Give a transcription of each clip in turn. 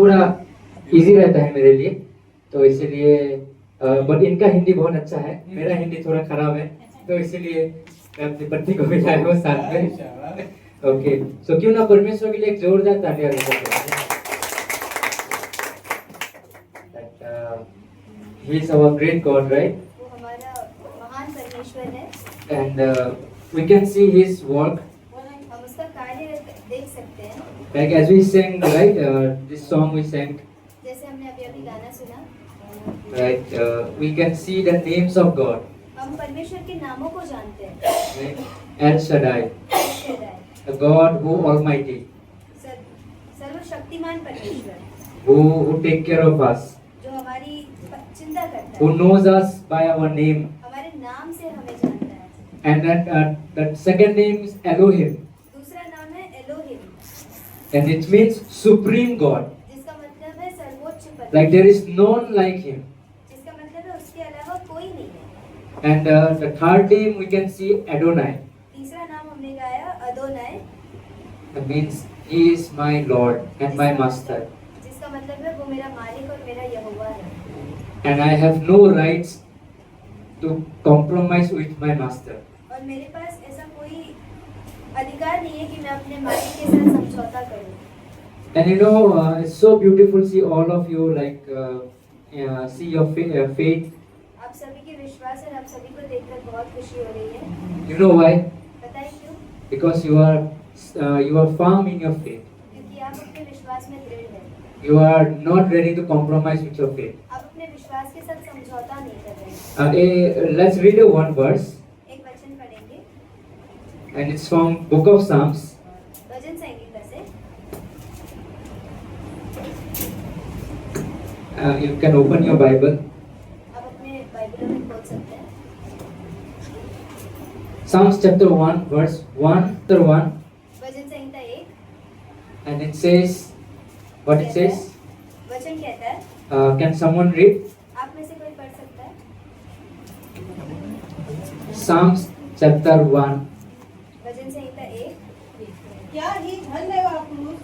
थोड़ा इजी रहता है मेरे लिए, तो इसीलिए बट इनका हिंदी बहुत अच्छा है, मेरा हिंदी थोड़ा खराब है, तो इसीलिए मैं अपनी पत्नी को भी लाया हूँ साथ में। ओके, सो क्यों ना परमेश्वर के लिए एक जोरदार तालियां बजाते हैं। He is our great God, right? वो हमारा महान परमेश्वर है And we can see His work. हम उसका कार्य देख सकते हैं Like as we sang, right? This song we sang, जैसे हमने अभी अभी गाना सुना right? We can see the names of God. हम परमेश्वर के नामों को जानते हैं Right? El Shaddai, शादाई, the God who Almighty, सर्वशक्तिमान परमेश्वर who take care of us, जो हमारी चिंता करता who है, knows us by our name, हमारे नाम से हमें जानता है। and that second name is Elohim, दूसरा नाम है Elohim, and it means supreme God. जिसका मतलब है सर्वोच्च परमेश्वर, Like there is none like Him. जिसका मतलब है उसके अलावा कोई नहीं है। And the third name we can see Adonai. तीसरा नाम हमने गाया अदोनाय, That means He is my Lord and my Master, जिसका मतलब है वो मेरा मालिक और मेरा यहोवा है and I have no rights to compromise with my Master. और मेरे पास ऐसा कोई अधिकार नहीं है कि मैं अपने मालिक के साथ समझौता करूं। And you know, it's so beautiful see all of you see your faith. आप सभी के विश्वास और आप सभी को देखकर बहुत खुशी हो रही है। You know why? बताइए क्यों? Because you are firm in your faith. क्योंकि आप अपने विश्वास में दृढ़ हैं। You are not ready to compromise with your faith. आप अपने विश्वास के साथ समझौता नहीं कर रहे। Let's read one verse, एक वचन पढ़ेंगे, and it's from Book of Psalms. भजन संहिता से। You can open your Bible. आप अपने बाइबलों में खोल सकते हैं। Psalms chapter 1, verse 1 to 1, bhajan Samhita 1, and it says, what it says? वचन कहता है, Can someone read? आप में से कोई पढ़ सकता है? Psalms chapter 1. भजन संहिता 1, क्या ही धन्य है वह पुरुष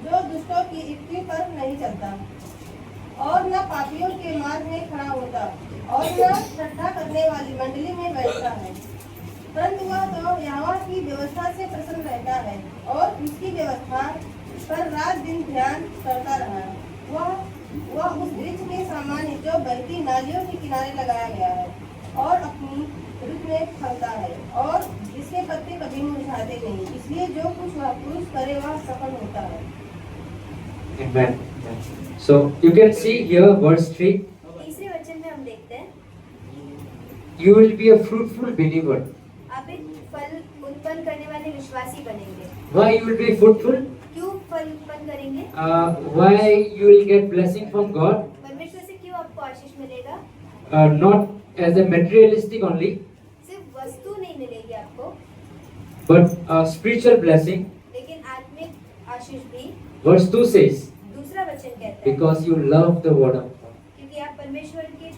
जो दुष्टों की युक्ति पर नहीं चलता और न पापियों के मार्ग में खड़ा होता और न ठट्ठा करने वाली मंडली में बैठता है, परंतु वह तो यहोवा की व्यवस्था से प्रसन्न रहता है और उसकी व्यवस्था पर रात दिन ध्यान करता रहा। वह उस वृक्ष के समान है जो बहती नालियों के किनारे लगाया गया है और अपनी रुत में फलता है और जिसके पत्ते कभी मुरझाते नहीं, इसलिए जो कुछ वह पुरुष करे वह सफल होता है। Amen. So you can see here verse 3. तीसरे वचन में हम देखते हैं, You will be a fruitful believer. आप एक फल उत्पन्न करने वाले विश्वासी बनेंगे। Why you will be fruitful? क्यों फल उत्पन्न करेंगे? Why you will get blessing from God? परमेश्वर से क्यों आपको आशीष मिलेगा? Not as a materialistic only, सिर्फ वस्तु नहीं मिलेगी आपको, but a spiritual blessing. लेकिन आत्मिक आशीष भी। Verse 2 says, दूसरा वचन कहता है, because you love the word of God. क्योंकि आप परमेश्वर के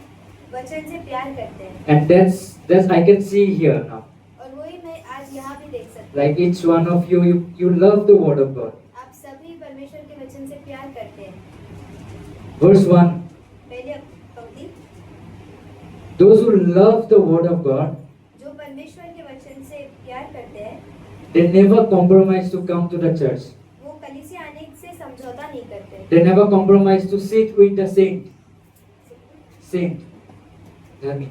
वचन से प्यार करते हैं। And that's I can see here now. और वही मैं आज यहाँ भी देख सकती हूँ। Like each one of you love the word of God. आप सभी परमेश्वर के वचन से प्यार करते हैं। Verse 1, पहले पंक्ति, those who love the word of God, जो परमेश्वर के वचन से प्यार करते हैं, they never compromise to come to the church. वो कलीसिया आने से समझौता नहीं करते। They never compromise to sit with the saint. धर्मी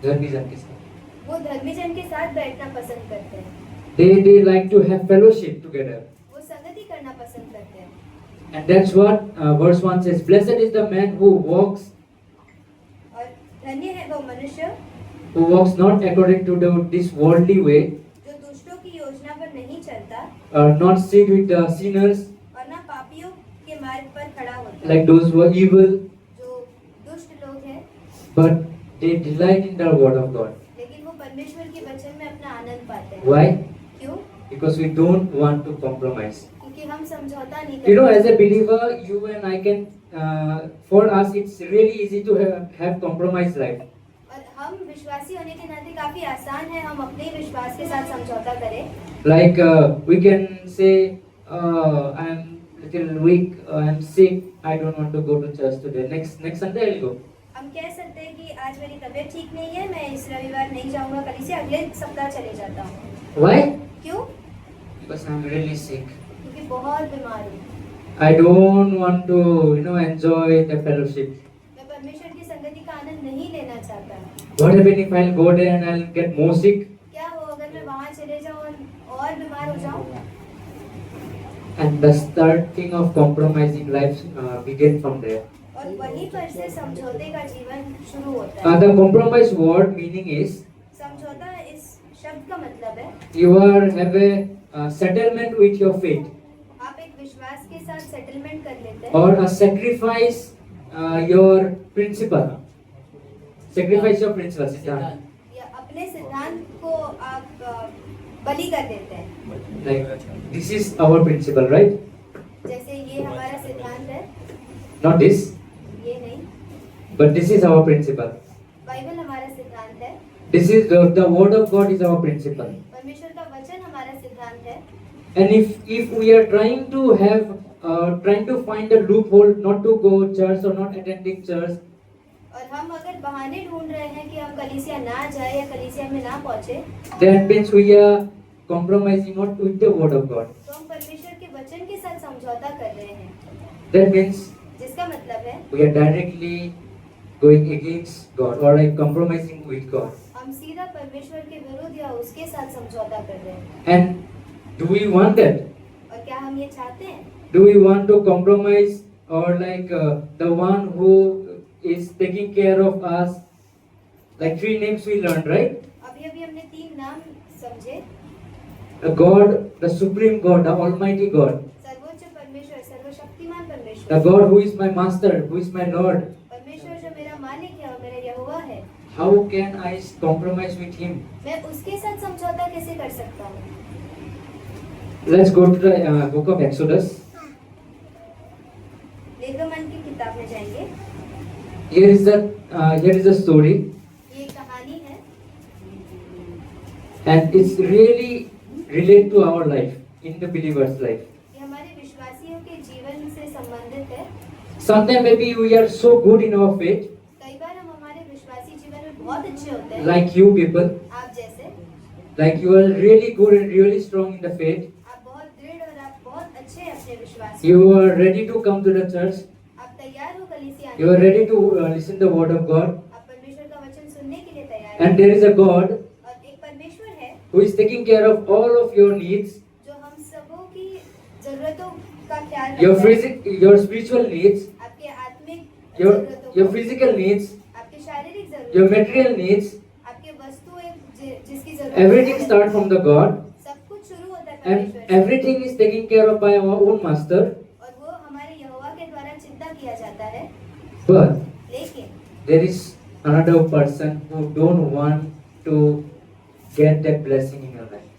जन के साथ. वो धर्मी जन के साथ बैठना पसंद करते हैं। They like to have fellowship together. वो संगति करना पसंद करते हैं। And that's what verse 1 says. Blessed is the man who walks और धन्य है वो मनुष्य not according to this worldly way, जो दुष्टों की योजना पर नहीं चलता not sit with the sinners, और ना पापियों के मार्ग पर खड़ा होता, like those who are evil, जो दुष्ट लोग हैं, but they delight in the word of God. लेकिन वो परमेश्वर के वचन में अपना आनंद पाते हैं। Why? क्यों? Because we don't want to compromise. क्योंकि हम समझौता नहीं You know, करते। as a believer, you and I can, for us, it's really easy to have compromised life. और हम विश्वासी होने के नाते काफी आसान है हम अपने विश्वास के साथ समझौता करें। Like we can say, I'm little weak, I'm sick, I don't want to go to church today. Next Sunday I'll go. हम कह सकते हैं कि आज मेरी तबीयत ठीक नहीं है, मैं इस रविवार नहीं जाऊंगा कलीसिया, अगले सप्ताह चले जाता हूँ। Why? क्यों? Because I'm really sick. क्योंकि बहुत बीमार हूँ। I don't want to, enjoy the fellowship. मैं परमेश्वर की संगति का आनंद नहीं लेना चाहता। What happen if I'll go there and I'll get more sick? क्या हो अगर मैं वहाँ चले जाऊँ और बीमार हो जाऊँ? And the starting of compromising life begin from there. और वहीं पर से समझौते का जीवन शुरू होता है। The compromise word meaning is समझौता इस शब्द का मतलब है you have a settlement with your faith आप एक विश्वास के साथ सेटलमेंट कर लेते हैं or a sacrifice your principle. Sacrifice your principle. सिद्धांत. या अपने सिद्धांत को आप बलि कर देते हैं। Like this is our principle, right? जैसे ये हमारा सिद्धांत है, Not this, ये नहीं, but this is our principle. Bible हमारा सिद्धांत है, This is the word of God is our principle. परमेश्वर का वचन हमारा सिद्धांत है। And if we are trying to find a loophole not to go church or not attending church, और हम अगर बहाने ढूंढ रहे हैं कि हम कलीसिया ना जाए या कलीसिया में ना पहुंचे, that means we are compromising not with the word of God. तो हम परमेश्वर के वचन के साथ समझौता कर रहे हैं, That means जिसका मतलब है we are directly going against God or like compromising with God. हम सीधा परमेश्वर के विरुद्ध या उसके साथ समझौता कर रहे हैं। And do we want that? और क्या हम ये चाहते हैं? Do we want to compromise or like the one who is taking care of us? Like 3 names we learned, right? अभी हमने 3 नाम समझे, God, the supreme God, the almighty God. सर्वोच्च परमेश्वर, सर्वशक्तिमान The परमेश्वर, God who is my master, who is my Lord. परमेश्वर जो मेरा मालिक है और मेरा यहोवा है, How can I compromise with him? मैं उसके साथ समझौता कैसे कर सकता हूँ? Let's go to the book of Exodus. निर्गमन की किताब में जाएंगे। Here is the story, ये कहानी है and it's really relate to our life, in the believer's life. ये हमारे विश्वासियों के जीवन से संबंधित है। Sometimes maybe we are so good in our faith, कई बार हम हमारे विश्वासी जीवन में बहुत अच्छे होते हैं, like you people, आप जैसे, like you are really good and really strong in the faith. आप बहुत दृढ़ और आप बहुत अच्छे हैं अपने विश्वास में। You are ready to come to the church. आप तैयार हो कलीसिया आने You are के लिए। ready to listen the word of God. आप परमेश्वर का वचन सुनने के लिए तैयार हैं। And there is a God और एक परमेश्वर है who is taking care of all of your needs, जो हम सबों की जरूरतों का ख्याल your रखता है। your spiritual needs, आपके आत्मिक your जरूरतों को, physical needs, आपके शारीरिक your जरूरतों material needs. आपके वस्तुएं जिसकी जरूरत Everything है, starts from the God, सब कुछ शुरू होता है and परमेश्वर से। everything is taken care of by our own master. और वो हमारे यहोवा के द्वारा चिंता किया जाता है। But लेकिन there is another person who don't want to get that blessing in your life.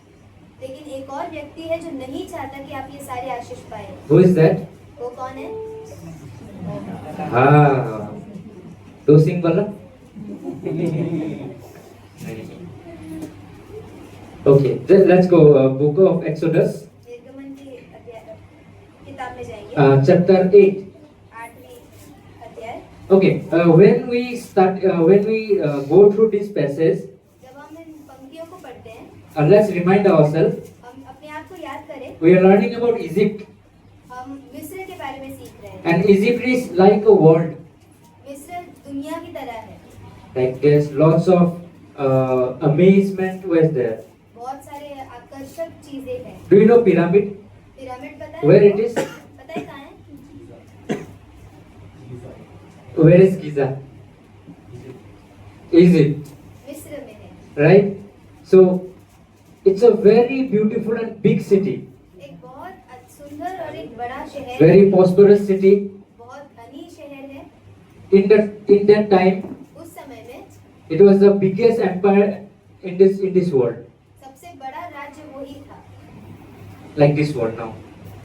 लेकिन एक और व्यक्ति है जो नहीं चाहता कि आप ये सारे आशीष पाए। Who is that? वो कौन है? हाँ, दो सिंह वाला? Okay, let's go. Book of Exodus, निर्गमन की किताब में जाएंगे। chapter 8. 8वीं अध्याय। Okay, when we go through this passage, जब हम इन पंक्तियों को पढ़ते हैं, let's remind ourselves. हम अपने आप को याद करें, We are learning about Egypt, हम मिस्र के बारे में सीख रहे हैं। and Egypt is like a world. मिस्र दुनिया की तरह है। Like there's lots of amazement was there. बहुत सारे आकर्षक चीजें हैं। Do you know pyramid? Pyramid पता है? Where it is? पता है कहाँ है? Where is Giza? Egypt, मिस्र में है। right? So it's a very beautiful and big city, एक बहुत सुंदर और एक बड़ा शहर, very prosperous city. बहुत धनी शहर है। In that time, उस समय में it was the biggest empire in this world, सबसे बड़ा राज्य वही था, like this world now.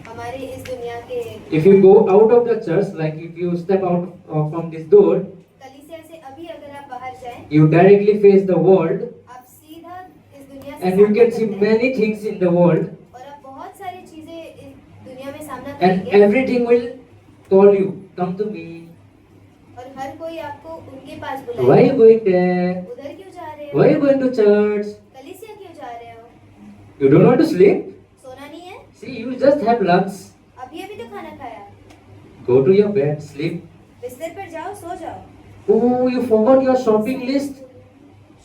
हमारे इस दुनिया के। If you go out of the church, like if you step out from this door, कलीसिया से अभी अगर आप बाहर जाएं, you directly face the world, आप सीधा इस दुनिया से and you सामना can see करते हैं, many things in the world. और आप बहुत सारी चीजें इस दुनिया में सामना and करेंगे everything will call you, come to me. और हर कोई आपको उनके पास Why बुलाएगा। you going there? उधर क्यों जा रहे हो? Why you going to church? कलीसिया क्यों जा रहे हो? You don't want to sleep? सोना नहीं है? See, you just have lunch. अभी अभी तो खाना खाया। Go to your bed, sleep. बिस्तर पर जाओ, सो जाओ। Oh, you forgot your shopping list.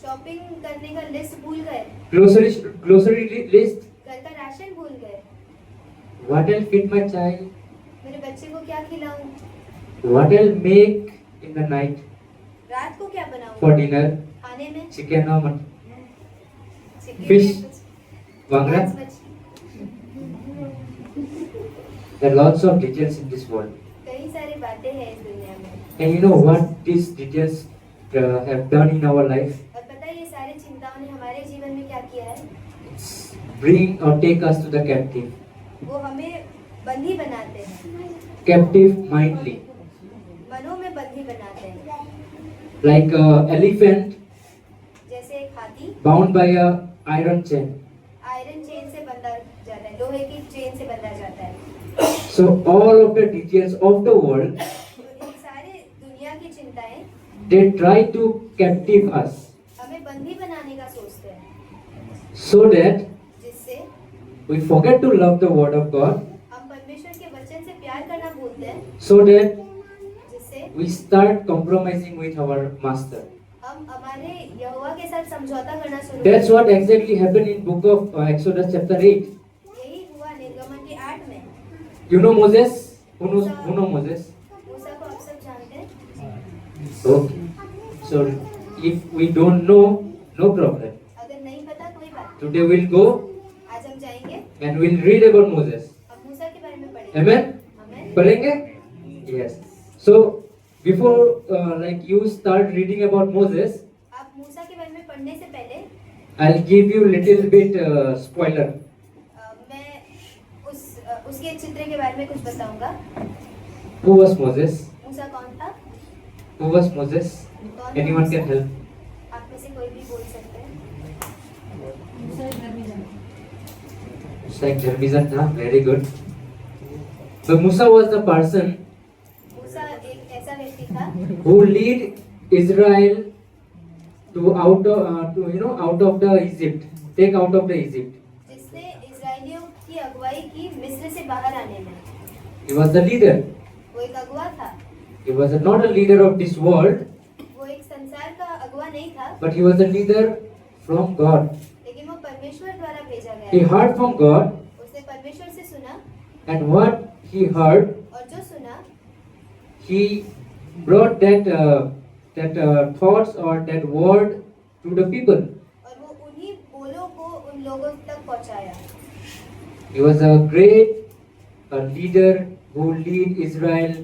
Shopping करने का लिस्ट भूल गए, Grocery list. घर का राशन भूल गए। What I'll feed my child? मेरे बच्चे को क्या खिलाऊं? What I'll make in the night रात को क्या बनाऊं? for dinner? खाने में Chicken or mutton? Chicken Fish. में कुछ, Bangla? मांस मछली। There are lots of details in this world. कई सारी बातें हैं इस दुनिया में, And you know what these details have done in our life? और पता है ये सारी चिंताओं ने हमारे जीवन में क्या किया है? It's bring or take us to the captive. वो हमें बंदी बनाते हैं, Captive mindly. मनों में बंदी बनाते हैं। Like an elephant जैसे एक हाथी bound by a iron chain. Iron chain से बंधा जाता है, लोहे की चेन से बंधा जाता है। So all of the details of the world, तो इन सारे दुनिया की चिंताएं they try to captive us हमें बंदी बनाने का सोचते हैं, so that जिससे we forget to love the word of God, हम परमेश्वर के वचन से प्यार करना भूलते हैं, so that जिससे we start compromising with our master. हम हमारे यहोवा के साथ समझौता करना शुरू That's करते what exactly happened in book of Exodus chapter 8. हैं। यही हुआ निर्गमन के 8 में। You know Moses? Who know Moses? मूसा को आप सब जानते हैं। Okay. So if we don't know, no problem. अगर नहीं पता कोई बात Today we'll go नहीं। आज हम जाएंगे, and we'll read about Moses. हम मूसा के बारे में पढ़ेंगे। Amen? आमीन। पढ़ेंगे? Yes. So before like you start reading about Moses, आप मूसा के बारे में पढ़ने से पहले I'll give you little bit spoiler. मैं उसके चित्र के बारे में कुछ बताऊंगा। Who was Moses? मूसा कौन था? Who was Moses? कौन था Anyone मूसा? can help? आप में से कोई भी बोल सकते हैं। It's like Dharmizan था. Very good. So Musa was the person मूसा एक ऐसा व्यक्ति था who lead Israel to out of the Egypt, take out of the Egypt. जिसने इजरायलियों की अगुवाई की मिस्र से बाहर आने में। He was the leader. वो एक अगुवा था। He was not a leader of this world, वो एक संसार का अगुवा नहीं था, but he was a leader from God. लेकिन वो परमेश्वर द्वारा भेजा He गया। heard from God, उसने परमेश्वर से सुना, and what he heard, और जो सुना he brought that thoughts or that word to the people. और वो उन्हीं बोलों को उन लोगों तक पहुंचाया। He was a great leader who lead Israel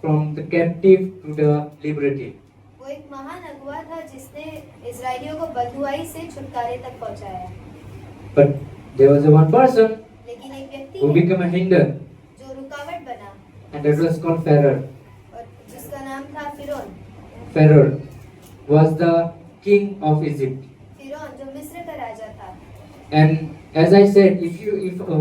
from the captive to the liberty. वो एक महान अगुवा था जिसने इजरायलियों को बंधुआई से छुटकारे तक पहुंचाया। But there was one person लेकिन एक व्यक्ति who है became a hinder, जो रुकावट बना, and that was called Pharaoh. और जिसका नाम था फिरौन। Pharaoh was the king of Egypt. फिरौन जो मिस्र का राजा था। And as I said,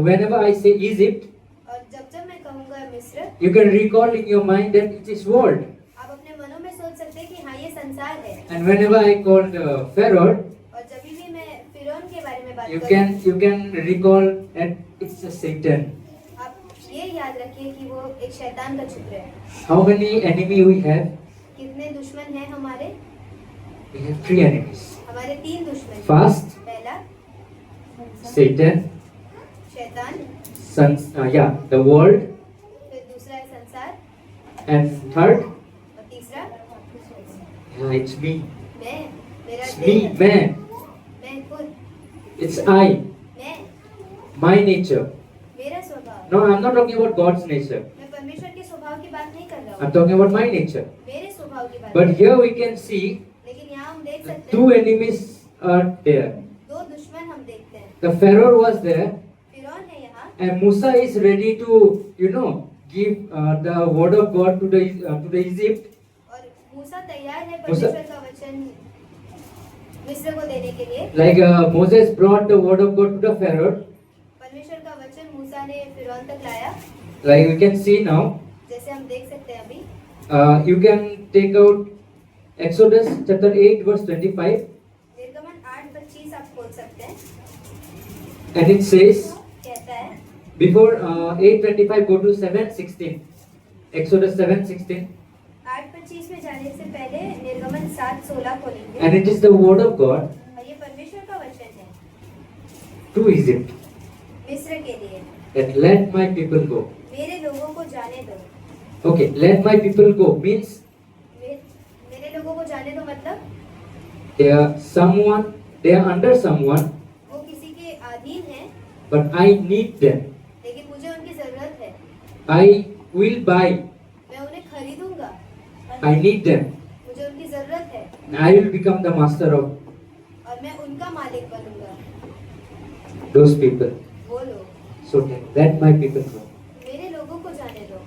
whenever I say Egypt, और जब मैं कहूँगा मिस्र, you can recall in your mind that it is world. आप अपने मनों में सोच सकते हैं कि हाँ ये संसार है। And whenever I called Pharaoh, और जब भी मैं फिरौन के बारे में बात you can recall that it's a Satan. आप ये याद रखिए कि वो एक शैतान का चित्र है। How many enemy we have? कितने दुश्मन हैं हमारे? We have 3 enemies. हमारे 3 दुश्मन हैं। First, पहला Satan. शैतान, The world. फिर दूसरा है संसार, And third, और तीसरा it's me. मैं, मेरा It's me, देह, man. मैं खुद, It's I, मैं, my nature. मेरा स्वभाव। No, I'm not talking about God's nature. मैं परमेश्वर के स्वभाव की बात नहीं कर रहा I'm हूँ, talking about my nature. मेरे स्वभाव की बात। But here we can see लेकिन यहाँ हम देख सकते 2 हैं enemies are there. 2 दुश्मन हम देखते हैं। The Pharaoh was there, फिरौन है यहाँ, and Musa is ready to, give the word of God to the Egypt. और मूसा तैयार है मूसा- परमेश्वर का वचन मिस्र को देने के लिए। Like Moses brought the word of God to the Pharaoh, परमेश्वर का वचन मूसा ने फिरौन तक लाया, Like we can see now, जैसे हम देख सकते हैं अभी, you can take out Exodus chapter 8 verse 25, निर्गमन 8:25 आप खोल सकते हैं। and it says, कहता है, before 8:25 go to 7:16, Exodus 7:16, 8:25 में जाने से पहले निर्गमन 7:16 खोलेंगे, and it is the word of God और ये परमेश्वर का वचन है to Egypt, मिस्र के लिए, that let my people go. मेरे लोगों को जाने दो। Okay, let my people go means मेरे लोगों को जाने दो मतलब they are under someone, वो किसी के अधीन हैं, but I need them. लेकिन मुझे उनकी जरूरत है, I will buy. मैं उन्हें खरीदूंगा, I need them. मुझे उनकी जरूरत है, And I will become the master of और मैं उनका मालिक बनूंगा। those people. वो लोग, So let my people go. मेरे लोगों को जाने दो,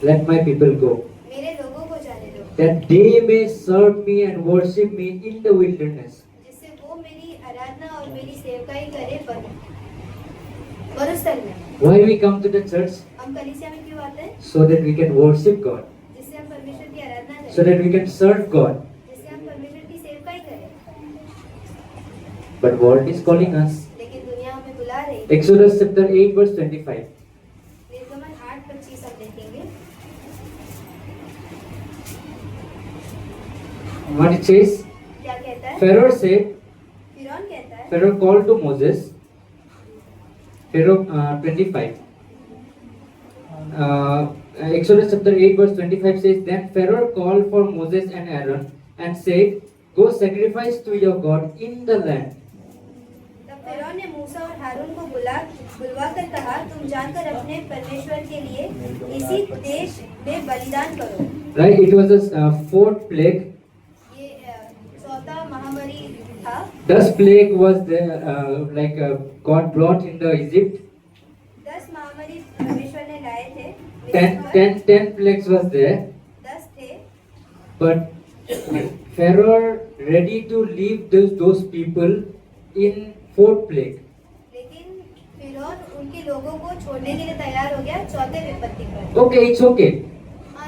Let my people go. मेरे लोगों को जाने दो, That they may serve me and worship me in the wilderness. जिससे वो मेरी आराधना और मेरी सेवकाई करे मरुस्थल में। Why we come to the church? हम कलीसिया में क्यों आते हैं? So that we can worship God. जिससे हम परमेश्वर की आराधना करें, So that we can serve God. जिससे हम परमेश्वर की सेवकाई करें। But world is calling us. लेकिन दुनिया हमें बुला रही है। Exodus chapter 8 verse 25. निर्गमन 8:25 हम देखेंगे। What it says? क्या कहता है? Pharaoh said, फिरौन कहता है, Pharaoh called to Moses. Pharaoh 25. Exodus chapter 8 verse 25 says, Then Pharaoh called for Moses and Aaron and said, Go sacrifice to your God in the land. तब फिरौन ने मूसा और हारून को बुलवा कर कहा, तुम जाकर अपने परमेश्वर के लिए इसी देश में बलिदान करो। Right? It was a fourth plague. ये चौथा महामारी था। 10 plague was there, God brought in the Egypt. 10 महामारी परमेश्वर ने लाए थे मिस्र पर। 10 plagues was there. 10 थे, But Pharaoh ready to leave those people in fourth plague. लेकिन फिरौन उनके लोगों को छोड़ने के लिए तैयार हो गया चौथे विपत्ति पर। Okay, it's okay.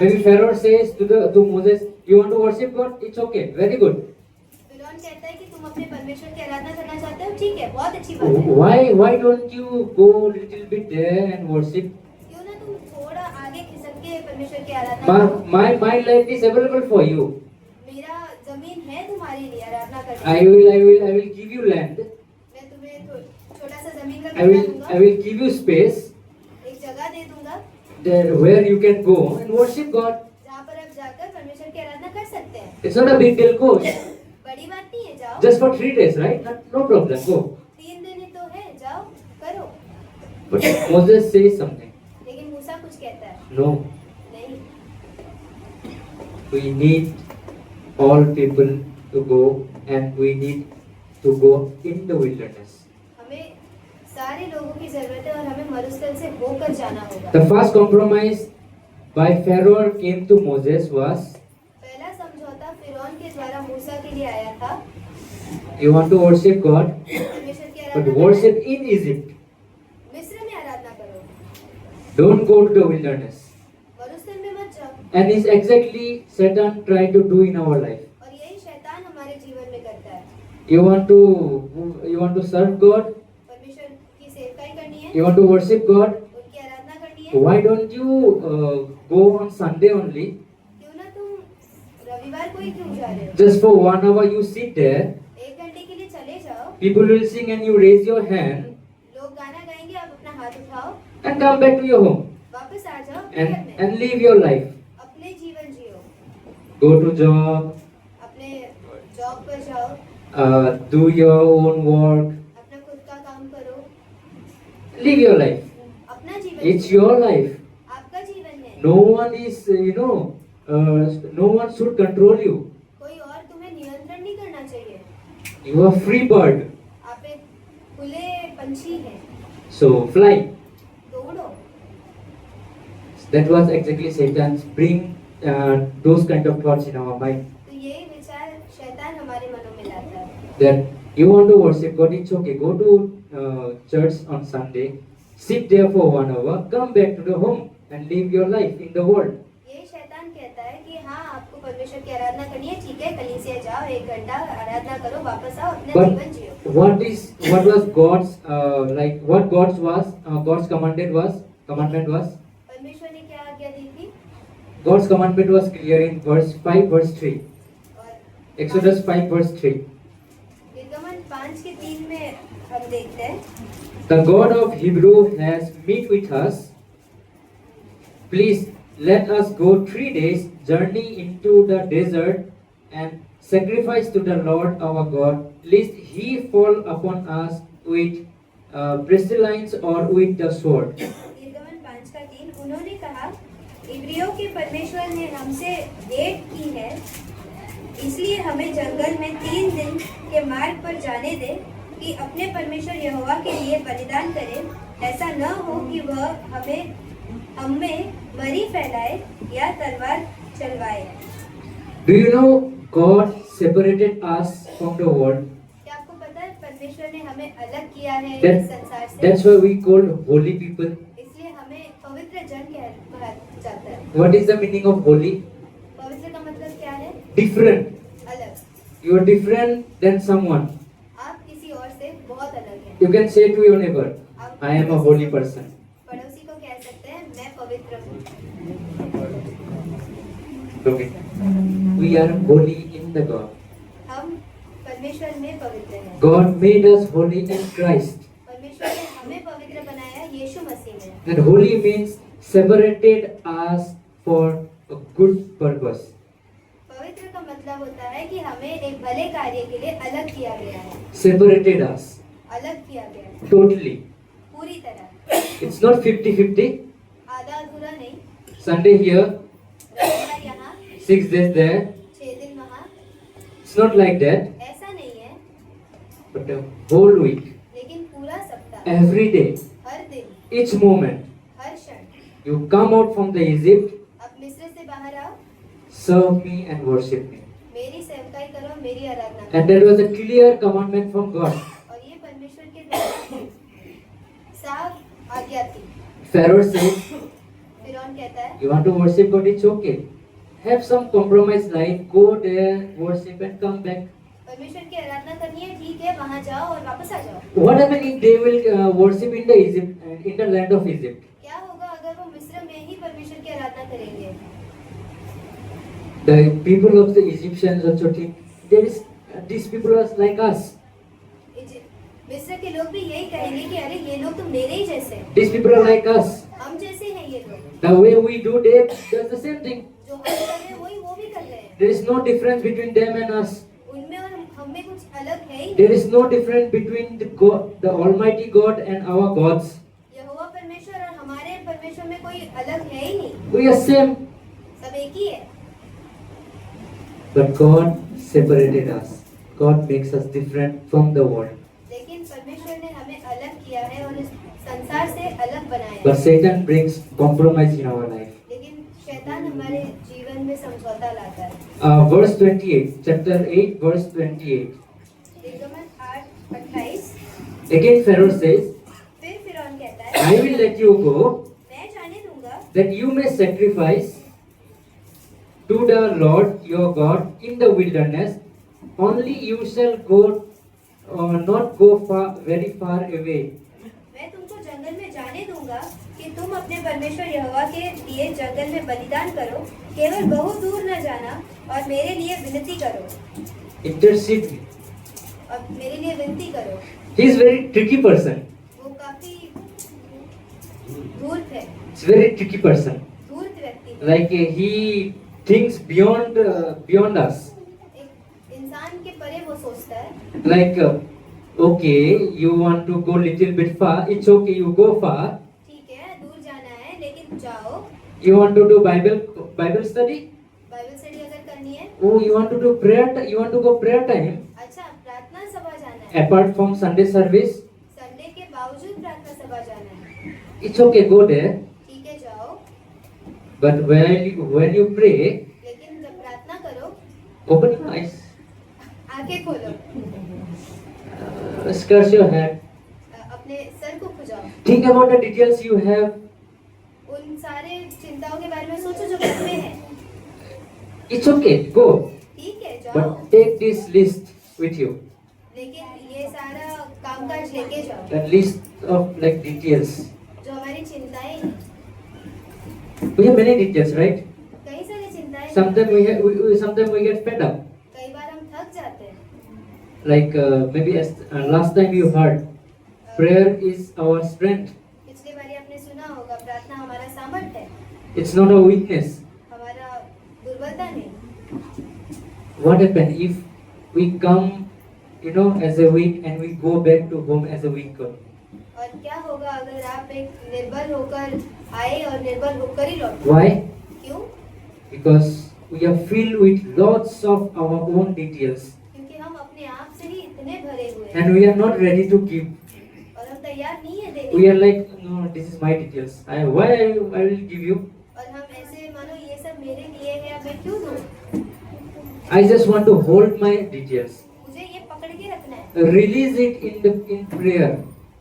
Maybe Pharaoh says to Moses, you want to worship God? It's okay, very good. फिरौन कहता है कि तुम अपने परमेश्वर की आराधना करना चाहते हो, ठीक है, बहुत अच्छी बात है। Why don't you go little bit there and worship? क्यों ना तुम थोड़ा आगे खिसक के परमेश्वर की आराधना करो। My land is available for you. मेरा जमीन है तुम्हारे लिए आराधना करने के लिए। I will give you land. मैं तुम्हें छोटा सा जमीन का I टुकड़ा will दूंगा, give you space एक जगह दे दूंगा there where you can go and worship God. जहाँ पर आप जाकर परमेश्वर की आराधना कर सकते हैं। It's not a big deal. Go बड़ी बात नहीं है, जाओ। just for 3 days, right? No problem. Go. 3 दिन ही तो है, जाओ करो। But Moses says something. लेकिन मूसा कुछ कहता है, No, नहीं, we need all people to go and we need to go in the wilderness. हमें सारे लोगों की जरूरत है और हमें मरुस्थल से होकर जाना होगा। The first compromise by Pharaoh came to Moses was, पहला समझौता फिरौन के द्वारा मूसा के लिए आया था। you want to worship God, परमेश्वर की but Aradhana worship in Egypt. करो, मिस्र में आराधना करो, Don't go to the wilderness. मरुस्थल में मत जाओ। And it's exactly Satan trying to do in our life. और यही शैतान हमारे जीवन में करता है। You want to serve God, परमेश्वर की सेवकाई करनी है, you want to worship God. उनकी आराधना करनी है। Why don't you go on Sunday only? क्यों ना तुम रविवार को ही क्यों जा रहे हो? Just for 1 hour you sit there, 1 घंटे के लिए चले जाओ, people will sing and you raise your hand लोग गाना गाएंगे, आप अपना हाथ उठाओ, and come back to your home वापस आ जाओ अपने घर में, and live your life. अपने जीवन जियो, Go to job, अपने जॉब पर जाओ, do your own work, अपना खुद का काम करो, live your life. अपना जीवन It's जियो, your life. आपका जीवन है, No one is, no one should control you. कोई और तुम्हें नियंत्रण नहीं करना चाहिए। You are free bird. आप एक खुले पंछी हैं, So fly. तो उड़ो। That was exactly Satan's bring those kind of thoughts in our mind. तो यही विचार शैतान हमारे मनों में लाता है। That you want to worship God, it's okay. Go to church on Sunday, sit there for 1 hour, come back to the home and live your life in the world. ये शैतान कहता है कि हाँ आपको परमेश्वर की आराधना करनी है, ठीक है, कलीसिया जाओ, 1 घंटा आराधना करो, वापस आओ, अपना जीवन जियो। But what was God's what God's commandment was? परमेश्वर ने क्या आज्ञा दी थी? God's commandment was clear in verse 5 verse 3. और Exodus 5 verse 3. निर्गमन 5 के 3 में हम देखते हैं, The God of Hebrew has met with us. Please let us go 3 days journey into the desert and sacrifice to the Lord our God, lest He fall upon us with pestilence or with the sword. निर्गमन 5 का 3, उन्होंने कहा इब्रियों के परमेश्वर ने हमसे भेंट की है, इसलिए हमें जंगल में 3 दिन के मार्ग पर जाने दे कि अपने परमेश्वर यहोवा के लिए बलिदान करें। ऐसा न हो कि वह हमें मरी फैलाए या तलवार चलवाए। Do you know God separated us from the world? क्या आपको पता है परमेश्वर ने हमें अलग किया है इस संसार से? That's why we called holy people. इसलिए हमें पवित्र जन कहा जाता है। What is the meaning of holy? पवित्र का मतलब क्या है? Different. अलग। You are different than someone. आप किसी और से बहुत अलग हैं। You can say to your neighbor, I am a holy person. पड़ोसी को कह सकते हैं मैं पवित्र हूँ। Okay. We are holy in the God. हम परमेश्वर में पवित्र हैं। God made us holy in Christ. परमेश्वर ने हमें पवित्र बनाया यीशु मसीह में। And holy means separated us for a good purpose. पवित्र का मतलब होता है कि हमें एक भले कार्य के लिए अलग किया गया है। Separated us अलग किया गया है totally. पूरी तरह। It's not 50-50. आधा अधूरा नहीं। Sunday here, रविवार यहाँ, 6 days there. 6 दिन वहाँ। It's not like that. ऐसा नहीं है, But the whole week, लेकिन पूरा सप्ताह, every day, हर दिन, each moment, हर क्षण। you come out from the Egypt, अब मिस्र से बाहर आओ, serve me and worship me. मेरी सेवकाई करो, मेरी आराधना And करो। that was a clear commandment from God. और ये परमेश्वर के द्वारा साफ आज्ञा थी। Pharaoh says, फिरौन कहता है you want to worship God, it's okay. Have some compromise life, go there, worship and come back. परमेश्वर की आराधना करनी है, ठीक है, वहाँ जाओ और वापस आ जाओ। What happens if they will worship in the Egypt, in the land of Egypt? क्या होगा अगर वो मिस्र में ही परमेश्वर की आराधना करेंगे? The people of the Egyptians also think these people are like us. मिस्र के लोग भी यही कहेंगे कि अरे ये लोग तो मेरे ही जैसे हैं। These people are like us. हम जैसे हैं ये लोग। The way we do, they does the same thing. जो हम कर रहे हैं वही वो भी कर रहे हैं। There is no difference between them and us. उनमें और हम में कुछ अलग है ही There नहीं। is no difference between the Almighty God and our gods. यहोवा परमेश्वर और हमारे परमेश्वर में कोई अलग है ही नहीं। We are same. सब एक ही है। But God separated us. God makes us different from the world. लेकिन परमेश्वर ने हमें अलग किया है और इस संसार से अलग बनाया है। But Satan brings compromise in our life. लेकिन शैतान हमारे जीवन में समझौता लाता है। Verse 28, chapter 8, verse 28. निर्गमन 8:28। Again Pharaoh says, फिर फिरौन कहता है I will let you go, मैं जाने दूंगा that you may sacrifice to the Lord your God in the wilderness. Only you shall go, not go very far away. मैं तुमको जंगल में जाने दूंगा कि तुम अपने परमेश्वर यहोवा के लिए जंगल में बलिदान करो, केवल बहुत दूर न जाना और मेरे लिए विनती करो। Intercede me. और मेरे लिए विनती करो। He is very tricky person. वो काफी धूर्त है, It's very tricky person. धूर्त व्यक्ति है। Like he thinks beyond us. एक इंसान के परे वो सोचता है। Like okay, you want to go little bit far. It's okay, you go far. ठीक है, दूर जाना है लेकिन जाओ। You want to do Bible study? Bible study अगर करनी है, Oh, you want to do prayer? You want to go prayer time? अच्छा प्रार्थना सभा जाना है, Apart from Sunday service, Sunday के बावजूद प्रार्थना सभा जाना है, it's okay, go there. ठीक है जाओ। But when you pray, लेकिन जब प्रार्थना करो, open your eyes, आंखें खोलो, scratch your head, अपने सर को खुजाओ, think about the details you have. उन सारे चिंताओं के बारे में सोचो जो घर में है। It's okay, go. ठीक है, जाओ, But take this list with you. लेकिन ये सारा कामकाज लेके जाओ, That list of like details. जो हमारी चिंताएं हैं। We have many details, right? कई सारी चिंताएं हैं। Sometimes we get fed up. कई बार हम थक जाते हैं। Like maybe as last time you heard, prayer is our strength. पिछली बारी आपने सुना होगा, प्रार्थना हमारा सामर्थ्य है, It's not a weakness. हमारा दुर्बलता नहीं। What happen if we come, as a weak and we go back to home as a weak girl? और क्या होगा अगर आप एक निर्बल होकर आए और निर्बल होकर ही लौटे? Why? क्यों? Because we are filled with lots of our own details क्योंकि हम अपने आप से ही इतने भरे हुए हैं and we are not ready to give. और हम तैयार नहीं है देने We के। are like, no, this is my details. Why I will give you? और हम ऐसे मानो ये सब मेरे लिए है, अब मैं क्यों दूं? I just want to hold my details. मुझे ये पकड़ के रखना है। Release it in prayer.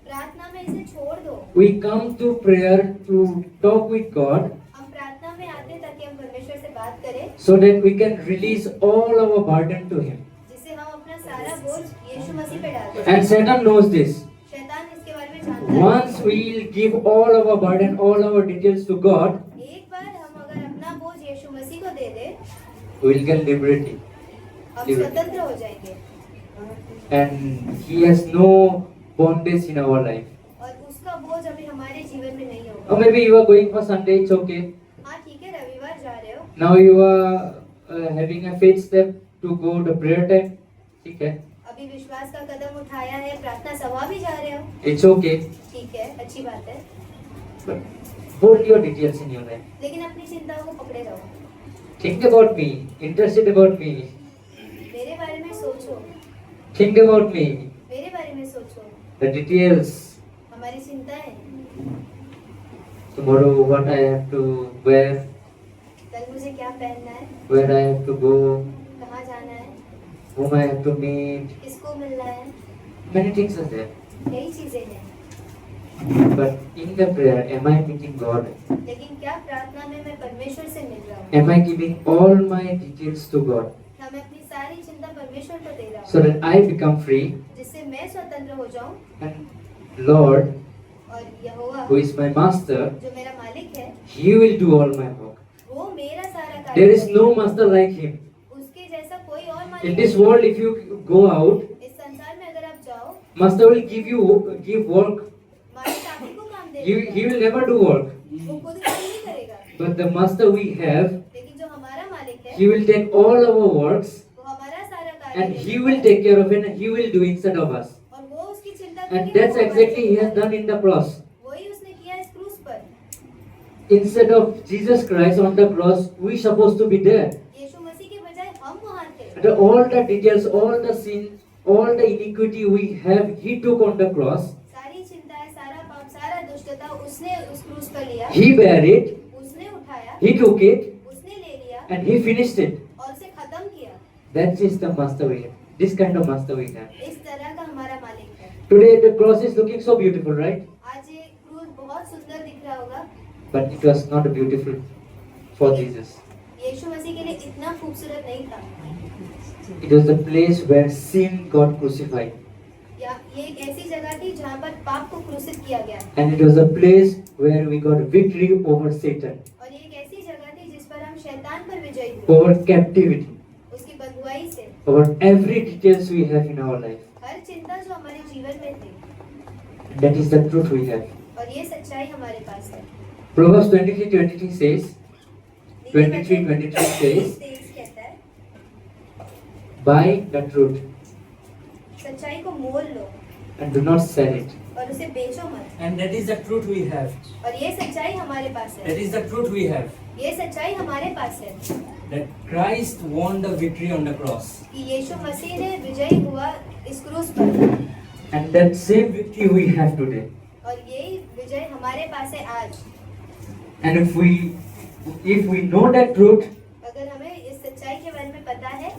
प्रार्थना में इसे छोड़ दो। We come to prayer to talk with God हम प्रार्थना में आते हैं ताकि हम परमेश्वर से बात करें, so that we can release all our burden to Him. जिससे हम अपना सारा बोझ यीशु मसीह पे डाल दें। And Satan knows this. शैतान इसके बारे में जानता है। Once we'll give all our burden, all our details to God, एक बार हम अगर अपना बोझ यीशु मसीह को दे दे, we'll get liberty. हम स्वतंत्र हो जाएंगे And He has no bondage in our life. और उसका बोझ अभी हमारे जीवन में नहीं होगा। Or maybe you are going for Sunday, it's okay. हाँ ठीक है, रविवार जा रहे हो, Now you are having a faith step to go to prayer time. ठीक है, अभी विश्वास का कदम उठाया है, प्रार्थना सभा भी जा रहे हो, it's okay. ठीक है, अच्छी बात है, But hold your details in your life. लेकिन अपनी चिंताओं को पकड़े रहो। Think about me, interested about me. मेरे बारे में सोचो, Think about me, मेरे बारे में सोचो, the details. हमारी चिंताएं, Tomorrow what I have to wear, कल मुझे क्या पहनना है, where I have to go, कहाँ जाना है, whom I have to meet. किसको मिलना है, Many things are there. यही चीजें हैं। But in the prayer, am I meeting God? लेकिन क्या प्रार्थना में मैं परमेश्वर से मिल रहा हूँ? Am I giving all my details to God क्या मैं अपनी सारी चिंता परमेश्वर को दे रहा हूँ, so that I become free? जिससे मैं स्वतंत्र हो जाऊँ And Lord, और यहोवा who is my master, जो मेरा मालिक है, He will do all my work. वो मेरा सारा कार्य There is करेगा। no master like Him. उसके जैसा कोई और In मालिक this नहीं। world, if you go out, इस संसार में अगर आप जाओ, master will give work. मालिक आप ही को काम He देगा, will never do work. वो खुद काम नहीं करेगा। But the master we have, लेकिन जो हमारा मालिक है, He will take all our works वो हमारा सारा कार्य and He देखेगा। will take care of it and He will do instead of us. और वो उसकी चिंता And करेगा, that's वो हमारी exactly He has चिंता done in the cross. वही उसने किया इस क्रूस पर। Instead of Jesus Christ on the cross, we supposed to be there. यीशु मसीह के बजाय हम वहाँ थे। And all the details, all the sin, all the iniquity we have, He took on the cross. सारी चिंताएं, सारा पाप, सारा दुष्टता उसने उस क्रूस पर लिया, He bare it, उसने उठाया, He took it, उसने ले लिया and He finished it. और उसे खत्म किया। That is the master we have. This kind of master we have. इस तरह का हमारा मालिक है। Today the cross is looking so beautiful, right? आज ये क्रूस बहुत सुंदर दिख रहा होगा, But it was not beautiful for Jesus. यीशु मसीह के लिए इतना खूबसूरत नहीं था। It was the place where sin got crucified. या ये एक ऐसी जगह थी जहाँ पर पाप को क्रूसित किया गया, And it was a place where we got victory over Satan, और ये एक ऐसी जगह थी जिस पर हम शैतान पर विजयी हुए, over captivity, उसकी बंधुआई से। over every details we have in our life. हर चिंता जो हमारे जीवन में थी, And that is the truth we have. और ये सच्चाई हमारे पास है। Proverbs 23:23 says, 23:23 says, 23 कहता है, buy the truth सच्चाई को मोल लो and do not sell it. और उसे बेचो मत। And that is the truth we have. और ये सच्चाई हमारे पास That है, is the truth we have. ये सच्चाई हमारे पास है That Christ won the victory on the cross. कि यीशु मसीह ने विजयी हुआ इस क्रूस पर, And that same victory we have today. और यही विजय हमारे पास है आज। And if we know that truth, अगर हमें इस सच्चाई के बारे में पता है,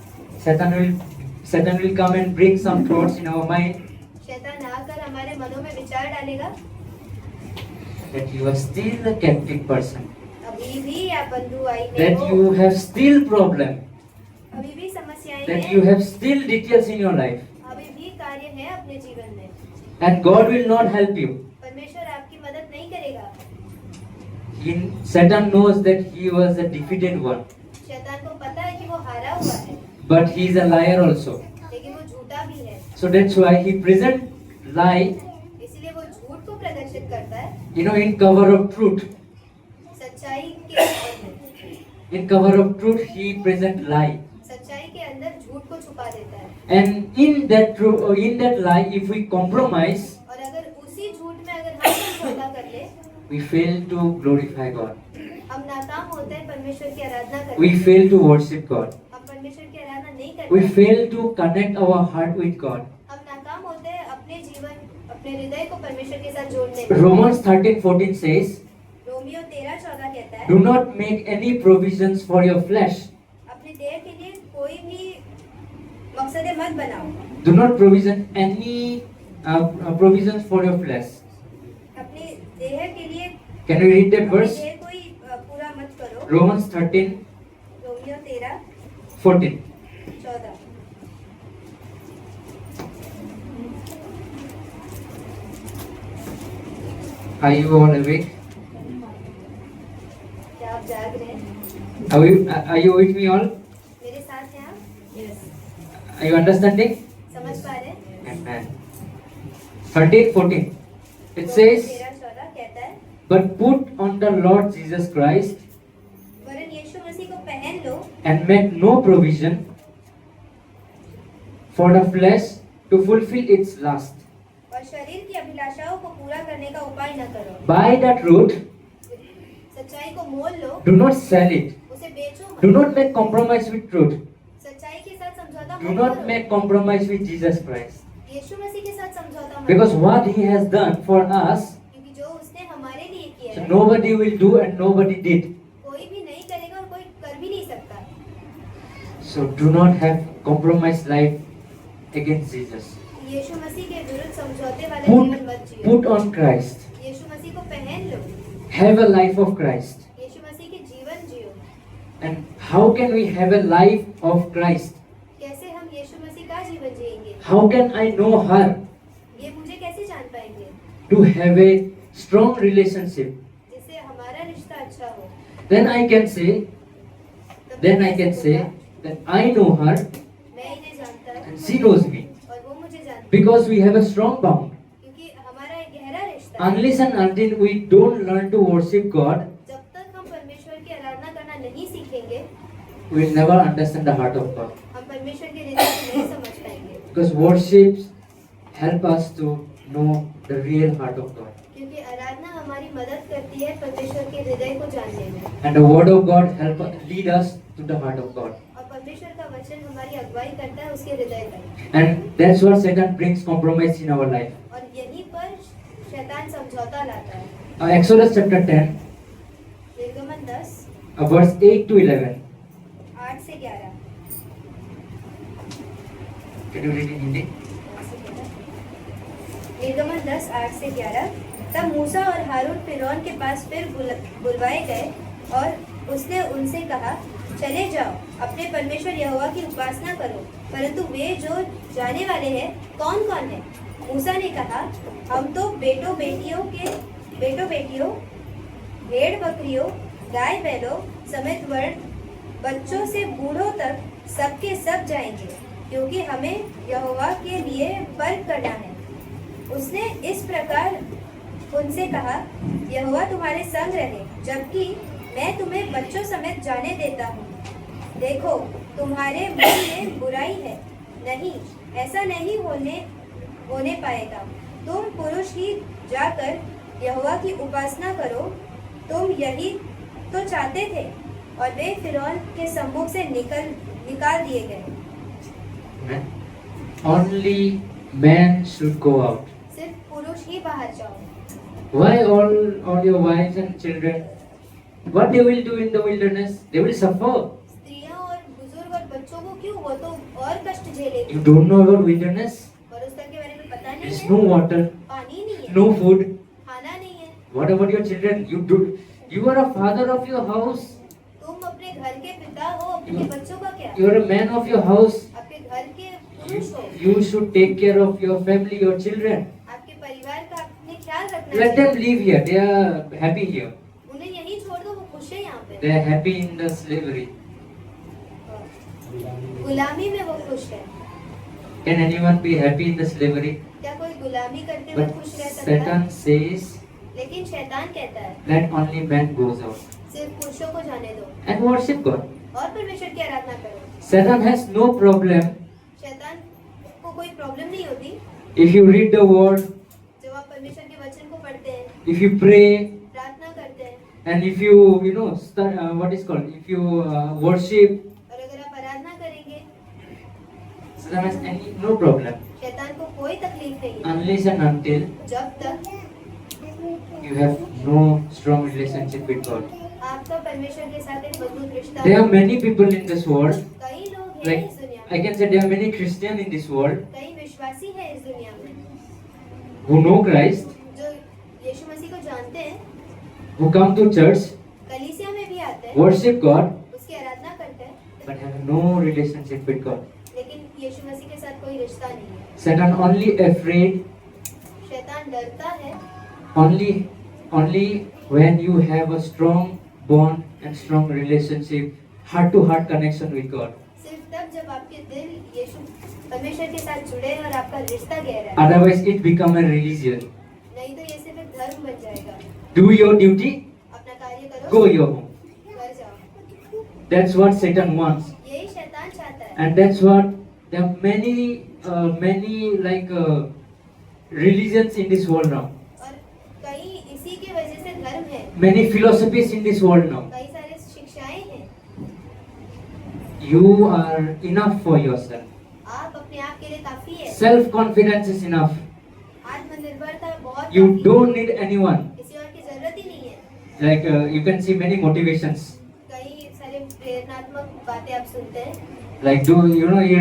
Satan will come and bring some thoughts in our mind. शैतान आकर हमारे मनों में विचार डालेगा that you are still a captive person, अभी भी आप बंधुआई में that हो, you have still problem, अभी भी समस्याएं that हैं, you have still details in your life, अभी भी कार्य है अपने जीवन में। and God will not help you. परमेश्वर आपकी मदद नहीं करेगा। Satan knows that he was a defeated one, शैतान को पता है कि वो हारा हुआ है, but he is a liar also. लेकिन वो झूठा भी है, So that's why he present lie, इसलिए वो झूठ को प्रदर्शित करता है in cover of truth. सच्चाई के अंदर। In cover of truth, he present lie. सच्चाई के अंदर झूठ को छुपा देता है, And in that lie, if we compromise, और अगर उसी झूठ में अगर हम समझौता कर ले, we fail to glorify God. हम नाकाम होते हैं परमेश्वर की आराधना करने We में। fail to worship God. हम परमेश्वर की आराधना नहीं We करते, fail to connect our heart with God. हम नाकाम होते हैं अपने जीवन, अपने हृदय को परमेश्वर के साथ जोड़ने में। Romans 13:14 says, रोमियो 13:14 कहता है, "Do not make any provisions for your flesh. अपने देह के लिए कोई भी मकसद मत बनाओ, Do not provision any provisions for your flesh." अपने देह के लिए Can we read that अपने verse? देह को ही पूरा मत करो। Romans 13:14. Romeo 13:14। Are you all awake? क्या आप जाग रहे हैं? Are you with me all? मेरे साथ हैं आप? यस। Are you understanding? समझ पा रहे हैं? Amen. 13:14. It says, 13:14 कहता है, "But put on the Lord Jesus Christ वरन यीशु मसीह को पहन लो and make no provision for the flesh to fulfill its lust. और शरीर की अभिलाषाओं को पूरा करने का उपाय न करो। Buy the truth, सच्चाई को मोल लो, do not sell it. उसे बेचो Do मत। not make compromise with truth. सच्चाई के साथ समझौता Do मत not करो। make compromise with Jesus Christ. यीशु मसीह के साथ समझौता मत Because करो। what He has done for us, क्योंकि जो उसने हमारे लिए किया so है, nobody will do and nobody did. कोई भी नहीं करेगा और कोई कर भी नहीं सकता। So do not have compromised life against Jesus. यीशु मसीह के विरुद्ध समझौते वाला जीवन मत जियो। Put on Christ. यीशु मसीह को पहन लो, Have a life of Christ. यीशु मसीह के जीवन जियो। And how can we have a life of Christ? कैसे हम यीशु मसीह का जीवन जिएंगे? How can I know her? ये मुझे कैसे जान पाएंगे? To have a strong relationship. जिससे हमारा रिश्ता अच्छा हो। Then I can say तब that कैसे होगा? I know her मैं इन्हें जानता हूँ and she knows me. और वो मुझे जानता है, Because we have a strong bond. क्योंकि हमारा एक गहरा रिश्ता है। Unless and until we don't learn to worship God, जब तक हम परमेश्वर की आराधना करना नहीं सीखेंगे, we will never understand the heart of God. हम परमेश्वर के हृदय को नहीं समझ पाएंगे। Because worship help us to know the real heart of God. क्योंकि आराधना हमारी मदद करती है परमेश्वर के हृदय को जानने में, And the word of God lead us to the heart of God. और परमेश्वर का वचन हमारी अगुवाई करता है उसके हृदय तक। And that's what Satan brings compromise in our life. और यहीं पर शैतान समझौता लाता है। Exodus chapter 10, निर्गमन 10 verse 8 to 11. 8 से 11। Can you read in Hindi? निर्गमन 10 8 से 11। तब मूसा और हारून फिरौन के पास फिर बुलवाए गए और उसने उनसे कहा, चले जाओ, अपने परमेश्वर यहोवा की उपासना करो, परंतु वे जो जाने वाले हैं कौन कौन है? मूसा ने कहा, हम तो बेटों बेटियों, भेड़ बकरियों, गाय बैलों समेत वर्ण बच्चों से बूढ़ों तक सबके सब जाएंगे, क्योंकि हमें यहोवा के लिए पर्व करना है। उसने इस प्रकार उनसे कहा, यहोवा तुम्हारे संग रहे, जबकि मैं तुम्हें बच्चों समेत जाने देता हूँ। देखो, तुम्हारे मन में बुराई है, नहीं, ऐसा नहीं होने पाएगा। तुम पुरुष ही जाकर यहोवा की उपासना करो, तुम यही तो चाहते थे। और वे फिरौन के सम्मुख से निकाल दिए गए। Amen. Only men should go out. सिर्फ पुरुष ही बाहर जाओ। Why all your wives and children? What they will do in the wilderness? They will suffer. स्त्रियां और बुजुर्ग और बच्चों को क्यों, वो तो और कष्ट झेलेंगे। You don't know about wilderness? और उस तरह के बारे में पता There नहीं is है, no water, पानी नहीं है, no food, खाना नहीं है, What about your children? You are a father of your house. तुम अपने घर के पिता हो, अपने बच्चों का क्या? You are a man of your house. आपके घर के पुरुष हो, You should take care of your family, your children. आपके परिवार का अपने ख्याल रखना Let them चाहिए। live here. They are happy here. उन्हें यहीं छोड़ दो, वो खुश है यहाँ पे। They are happy in the slavery. गुलामी में वो खुश है। Can anyone be happy in the slavery? क्या कोई गुलामी करते हुए But खुश रह सकता है? Satan says, लेकिन शैतान कहता है let only man goes out सिर्फ पुरुषों को जाने दो and worship God. और परमेश्वर की आराधना करो। Satan has no problem शैतान को कोई प्रॉब्लम नहीं होती if you read the word, जब आप परमेश्वर के वचन को पढ़ते हैं, if you pray, प्रार्थना करते हैं and if you know, start, what is called, if you worship, और अगर आप आराधना करेंगे, Satan has no problem शैतान को कोई तकलीफ नहीं है unless and until जब तक you have no strong relationship with God. आपका परमेश्वर के साथ एक मजबूत रिश्ता There है। are many people in this world, कई लोग हैं like इस दुनिया I में, can say there are many Christians in this world कई विश्वासी हैं इस दुनिया में who know Christ, जो यीशु मसीह को जानते हैं, who come to church, कलीसिया में भी आते हैं, worship God, उसकी आराधना करते हैं, but have no relationship with God. लेकिन यीशु मसीह के साथ कोई रिश्ता नहीं है। Satan only afraid शैतान डरता है only when you have a strong bond and strong relationship, heart to heart connection with God. सिर्फ तब जब आपके दिल यीशु परमेश्वर के साथ जुड़े और आपका रिश्ता गहरा है, Otherwise, it become a religion. नहीं तो ये सिर्फ एक धर्म बन जाएगा। Do your duty, अपना कार्य करो, go your home. घर जाओ। That's what Satan wants, यही शैतान चाहता है। and that's what there are many like religions in this world now. और कई इसी के वजह से धर्म है, Many philosophies in this world now. कई सारे शिक्षाएं हैं। You are enough for yourself. आप अपने आप के लिए काफी है। Self confidence is enough. आत्मनिर्भरता बहुत You काफी है। don't need anyone. किसी और की जरूरत ही नहीं है। Like you can see many motivations. कई सारे प्रेरणात्मक बातें आप सुनते हैं, Like you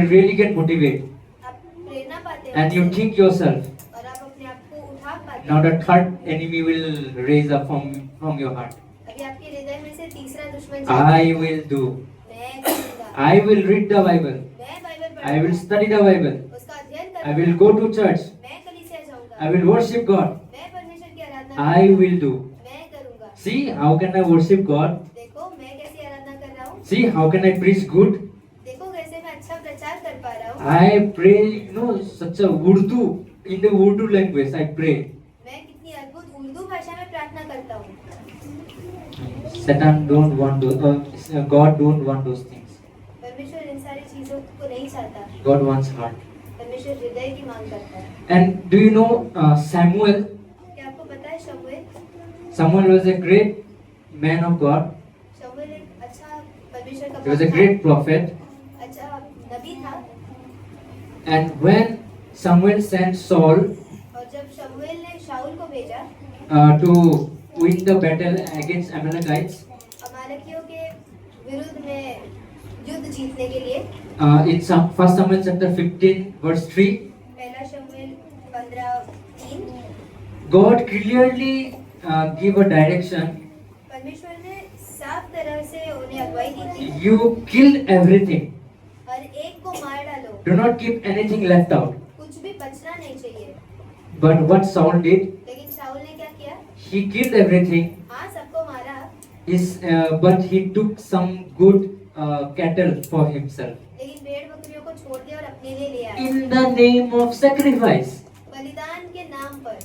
really get motivated, आप प्रेरणा पाते हैं and you उससे, think yourself. और आप अपने आप को उठा पाते Now हैं। the third enemy will raise up from your heart. अभी आपके हृदय में से तीसरा दुश्मन I will do. मैं करूंगा, I will read the Bible. मैं बाइबल I will पढ़ूंगा, study the Bible. उसका अध्ययन I करूंगा, will go to church. मैं कलीसिया जाऊंगा, I will worship God. मैं परमेश्वर की आराधना I करूंगा, will do. मैं करूंगा। See how can I worship God? देखो मैं कैसी आराधना कर रहा हूँ, See how can I preach good? देखो कैसे मैं अच्छा प्रचार कर पा रहा हूँ, I pray, such a Urdu, in the Urdu language I pray. मैं कितनी अद्भुत उर्दू भाषा में प्रार्थना करता हूँ। Satan don't want God don't want those things. परमेश्वर इन सारी चीजों को नहीं चाहता, God wants heart. परमेश्वर हृदय की मांग करता है। And do you know Samuel? क्या आपको पता है शमूएल? Samuel was a great man of God. शमूएल एक अच्छा परमेश्वर का He was a भक्त great था, prophet. अच्छा नबी था। And when Samuel sent Saul और जब शमूएल ने शाऊल को भेजा to win the battle against Amalekites, अमालेकियों के विरुद्ध में युद्ध जीतने के लिए, in First Samuel chapter 15 verse 3, पहला शमूएल 15:3, God clearly give a direction. परमेश्वर ने साफ तरह से उन्हें अगुवाई दी थी, You killed everything. हर एक को मार डालो, Do not keep anything left out. कुछ भी बचना नहीं चाहिए। But what Saul did, लेकिन शाऊल ने क्या किया? he killed everything. हाँ सबको मारा, But he took some good cattle for himself. लेकिन भेड़ बकरियों को छोड़ दिया और अपने लिए ले आया, In the name of sacrifice. बलिदान के नाम पर।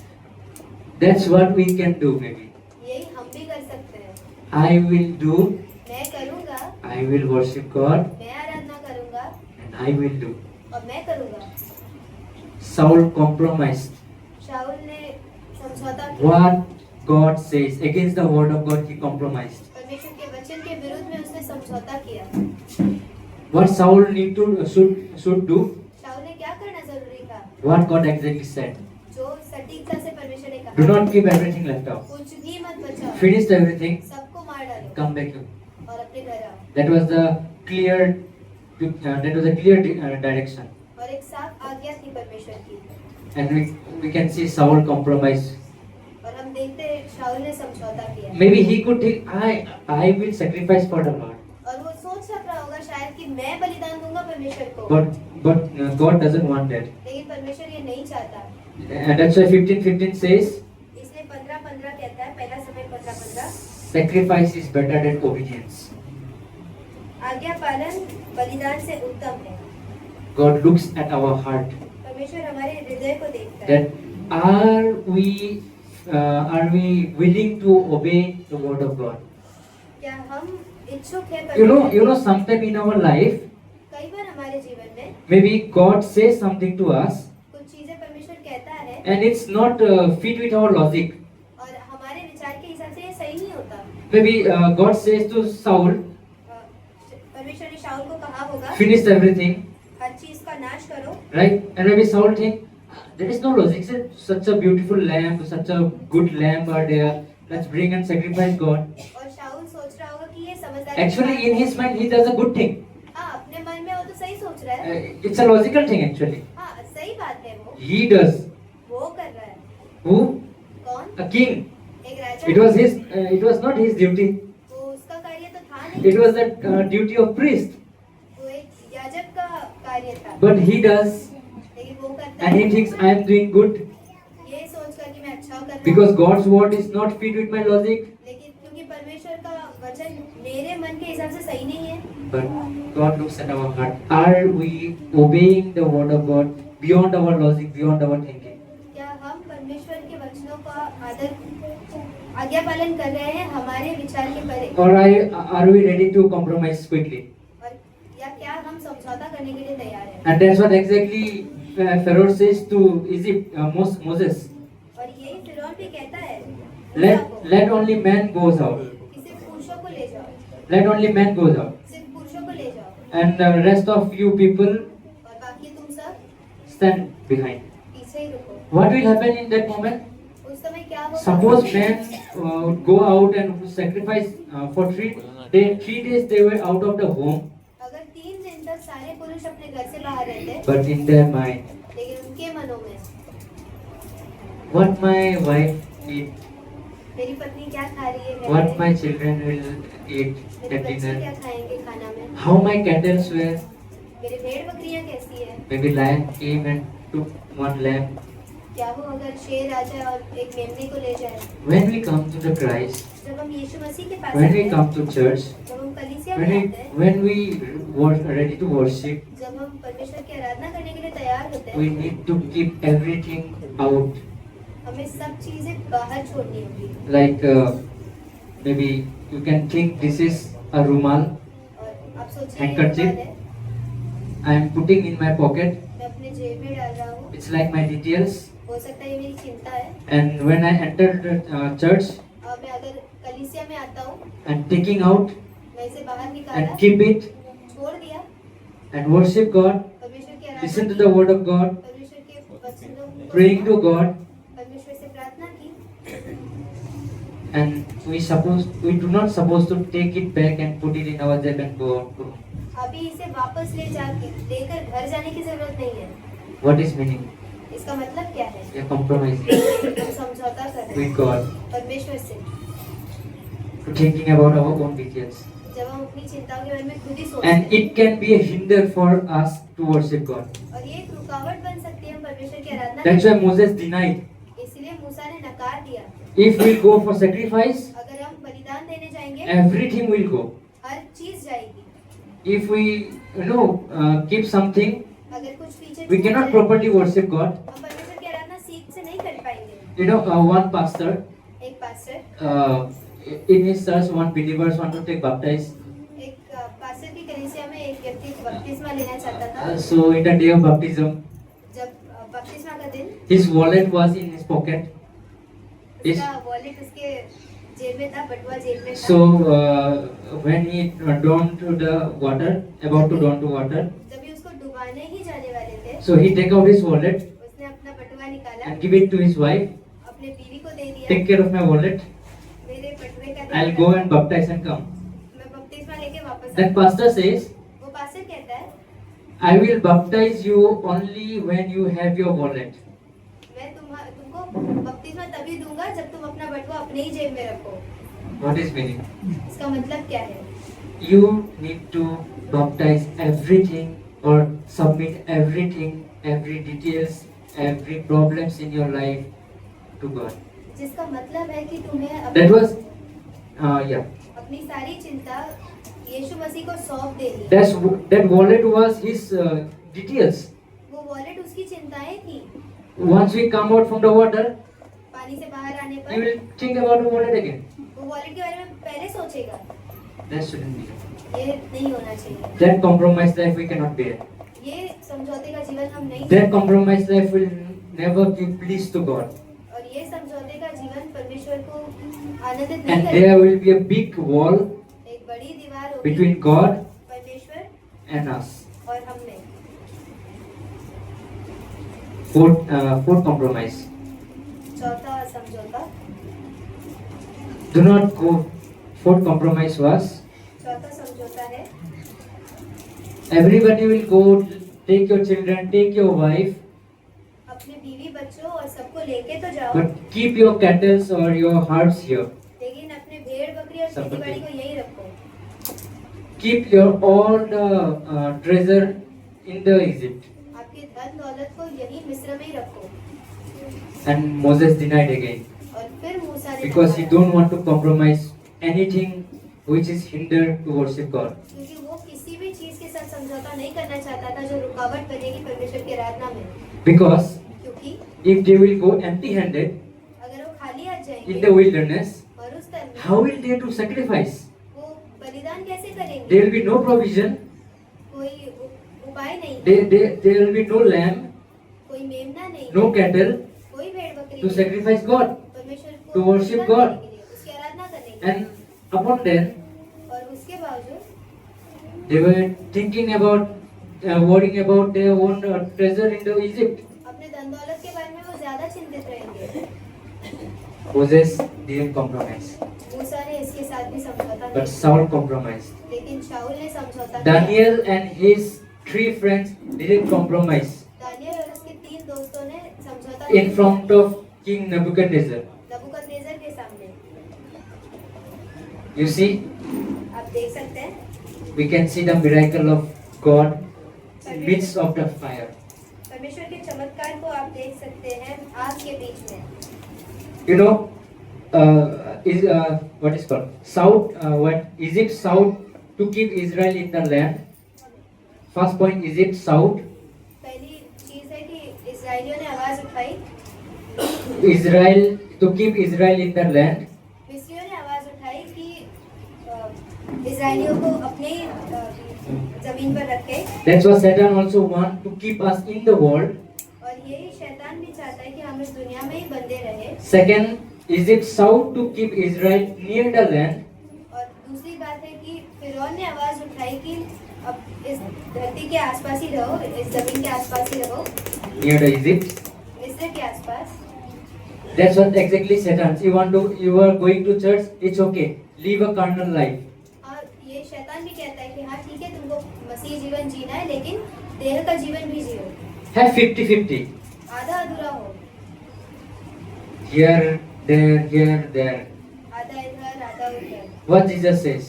That's what we can do maybe. यही हम भी कर सकते हैं। I will do, मैं करूँगा, I will worship God, मैं आराधना करूँगा and I will do. और मैं करूँगा। Saul compromised. शाऊल ने समझौता किया, What God says, against the word of God, he compromised. परमेश्वर के वचन के विरुद्ध में उसने समझौता किया। What Saul should do, शाऊल ने क्या करना जरूरी था? what God exactly said. जो सटीकता से परमेश्वर ने Do कहा, not keep everything left out. कुछ भी मत बचाओ, Finished everything, सबको मार डालो come back home. और अपने घर आओ। That was the clear direction. और एक साफ आज्ञा थी परमेश्वर की, And we can see Saul compromise. और हम देखते हैं शाऊल ने समझौता किया Maybe he could think, I will sacrifice for the Lord. और वो सोच रहा होगा शायद कि मैं बलिदान दूंगा परमेश्वर को, But God doesn't want that. लेकिन परमेश्वर ये नहीं चाहता। And that's why 15:15 says, इसलिए 15:15 कहता है, पहला समय 15:15, sacrifice is better than obedience. आज्ञा पालन बलिदान से उत्तम है। God looks at our heart. परमेश्वर हमारे हृदय को देखता है। That are we willing to obey the word of God? क्या हम इच्छुक हैं You परमेश्वर know, sometime in our life, कई बार हमारे जीवन में maybe God says something to us, कुछ चीजें परमेश्वर कहता है and it's not fit with our logic. और हमारे विचार के हिसाब से ये सही नहीं होता। Maybe God says to Saul, परमेश्वर ने शाऊल को कहा होगा finish everything, हर चीज का नाश करो, right? And maybe Saul think, there is no logic. Such a beautiful lamb, such a good lamb are there. Let's bring and sacrifice God. और शाऊल सोच रहा होगा कि ये समझदारी Actually, in his mind, he does a good thing. हाँ, अपने मन में वो तो सही सोच रहा है। It's a logical thing actually. हाँ, सही बात है वो He does. वो कर रहा है। Who? कौन? A king. एक राजा। It was his. It was not his duty. वो उसका कार्य तो था नहीं। It was the duty of priest. वो एक याजक का कार्य था। But he does, लेकिन वो करता and he है। thinks I am doing good ये सोचकर कि मैं अच्छा कर रहा हूँ। because God's word is not fit with my logic. लेकिन क्योंकि परमेश्वर का वचन मेरे मन के हिसाब से सही नहीं है। But God looks at our heart. Are we obeying the word of God beyond our logic, beyond our thinking? क्या हम परमेश्वर के वचनों का आदर आज्ञा पालन कर रहे हैं हमारे विचार के परे, Or are we ready to compromise quickly? और या क्या हम समझौता करने के लिए तैयार हैं? And that's what exactly Pharaoh says to Egypt, Moses. और यही फिरौन भी कहता है Let only man goes out. कि सिर्फ पुरुषों को ले जाओ, Let only man goes out. सिर्फ पुरुषों को ले जाओ, And the rest of you people और बाकी तुम सब stand behind. पीछे ही रुको। What will happen in that moment? उस समय क्या होगा? Suppose men would go out and sacrifice for 3 days they were out of the home, अगर 3 दिन तक सारे पुरुष अपने घर से बाहर रहते, but in their mind, लेकिन उनके मनों में what my wife eat, मेरी पत्नी क्या खा रही है, what my children will eat मेरे at बच्चे dinner, क्या खाएंगे खाना में, how my cattle were. मेरे भेड़ बकरियां कैसी है, Maybe lion came and took one lamb. क्या वो अगर शेर आ जाए और एक मेमने को ले जाए। When we come to the Christ, जब हम यीशु मसीह के पास when आते we हैं, come to church, जब हम कलीसिया में आते हैं, when we were ready to worship, जब हम परमेश्वर की आराधना करने के लिए तैयार होते we हैं, need to keep everything out. हमें सब चीजें बाहर छोड़नी होगी। Like maybe you can think this is a rumal और आप सोचिए Handkerchief. ये रुमाल है, I am putting in my pocket. मैं अपने जेब में डाल रहा हूँ, It's like my details. हो सकता है ये मेरी चिंता है। And when I enter the church और मैं अगर कलीसिया में आता हूँ, and taking out मैं इसे बाहर निकाला, and keep it छोड़ दिया, and worship God, परमेश्वर की listen to आराधना the की, word of God, परमेश्वर के वचनों को praying to सुना, God, परमेश्वर से प्रार्थना की, and we do not supposed to take it back and put it in our jab and go out. अभी इसे वापस ले जाके लेकर घर जाने की जरूरत नहीं है। What is meaning? इसका मतलब क्या है? We are compromising हम समझौता कर रहे with हैं God, परमेश्वर से। thinking about our own details, जब हम अपनी चिंताओं के बारे में खुद ही सोचते and हैं, it can be a hinder for us to worship God. और ये एक रुकावट बन सकती है हम परमेश्वर की आराधना That's करने why Moses denied. में। इसलिए मूसा ने नकार दिया। If we go for sacrifice, अगर हम बलिदान देने जाएंगे, everything will go. हर चीज जाएगी। If we keep something, अगर कुछ पीछे we छूट cannot जाए, properly worship God. हम परमेश्वर की आराधना सीख से नहीं कर पाएंगे। One pastor एक pastor in his church, one believers want to take baptize. एक पास्टर की कलीसिया में एक व्यक्ति बपतिस्मा लेना चाहता था। So in the day of baptism, जब बपतिस्मा का दिन, his wallet was in his pocket. His, उसका वॉलेट उसके जेब में था, बटुआ जेब में था। so when he donned to the water, about to don to water, जब भी उसको डुबाने ही जाने वाले थे, so he take out his wallet उसने अपना बटुआ निकाला, and give it to his wife. अपने बीवी को दे दिया। Take care of my wallet. मेरे बटुए का I'll ध्यान go रखना। and baptize and come. मैं बपतिस्मा लेके वापस That आता हूँ। pastor says, वो पास्टर कहता है, I will baptize you only when you have your wallet. मैं तुमको बपतिस्मा तभी दूंगा जब तुम अपना बटुआ अपने ही जेब में रखो। What is meaning? इसका मतलब क्या है? You need to baptize everything or submit everything, every details, every problems in your life to God. जिसका मतलब है कि तुम्हें That was, yeah. अपनी सारी चिंता यीशु मसीह को सौंप देनी। That wallet was his details. वो वॉलेट उसकी चिंताएं थी। Once we come out from the water, पानी से बाहर आने you पर will think about the wallet again. वो वॉलेट के बारे में पहले सोचेगा। That shouldn't be. ये नहीं होना चाहिए। That compromised life we cannot bear. ये समझौते का जीवन हम नहीं That compromised life will never give peace to God. और ये समझौते का जीवन परमेश्वर को आनंदित नहीं And करेगा। there will be a बig wall एक बड़ी दीवार होगी between God परमेश्वर and us. और हम में। Fourth compromise. चौथा समझौता। Do not go. Fourth compromise was चौथा समझौता है everybody will go, take your children, take your wife, अपने बीवी बच्चों और सबको लेके तो जाओ, but keep your cattle or your herds here. लेकिन अपने भेड़ बकरी और खेती बाड़ी को यही रखो। Keep your all the treasure in the Egypt. आपके धन दौलत को यही मिस्र में ही रखो। And Moses denied again और फिर मूसा ने because he नकारा, don't want to compromise anything which is hinder to worship God. क्योंकि वो किसी भी चीज के साथ समझौता नहीं करना चाहता था जो रुकावट बनेगी परमेश्वर की आराधना में। Because क्योंकि if they will go empty-handed अगर वो खाली हाथ in जाएंगे the wilderness, मरुस्थल में, how will they to sacrifice? वो बलिदान कैसे करेंगे? There will be no provision. कोई उपाय नहीं, There will be no lamb, कोई मेमना नहीं, no cattle कोई भेड़ बकरी to नहीं, sacrifice God. परमेश्वर को to worship बलिदान God. करने के लिए, उसकी आराधना करने के लिए। And upon them, और उसके बावजूद they were thinking about, worrying about their own treasure in the Egypt. अपने धन दौलत के बारे में वो ज्यादा चिंतित रहेंगे। Moses didn't compromise, मूसा ने इसके साथ भी समझौता but नहीं, Saul compromised. लेकिन शाऊल ने समझौता किया। Daniel and his 3 friends didn't compromise Daniel और उसके 3 दोस्तों ने समझौता in front of King Nebuchadnezzar. नबूकदनेस्सर के सामने। You see, आप देख सकते हैं we can see the miracle of God in midst of the fire. परमेश्वर के चमत्कार को आप देख सकते हैं आग के बीच में। You know, what is called south? What Egypt south to keep Israel in the land. First point, Egypt south. पहली चीज है कि इस्राएलियों ने आवाज उठाई, Israel to keep Israel in the land. मिस्रियों ने आवाज उठाई कि इस्राएलियों को अपने जमीन पर रखे। That's why Satan also want to keep us in the world. और यही शैतान भी चाहता है कि हम इस दुनिया में ही बंधे रहे। Second, Egypt south to keep Israel near the land. और दूसरी बात है कि फिरौन ने आवाज उठाई कि अब इस धरती के आसपास ही रहो, इस जमीन के आसपास ही रहो, Near the Egypt. मिस्र के आसपास। That's what exactly Satan. You are going to church. It's okay. Live a carnal life. और ये शैतान भी कहता है कि हाँ ठीक है, तुमको मसीह जीवन जीना है, लेकिन देह का जीवन भी जियो, Have 50-50. आधा अधूरा हो, Here, there. आधा इधर आधा उधर। What Jesus says.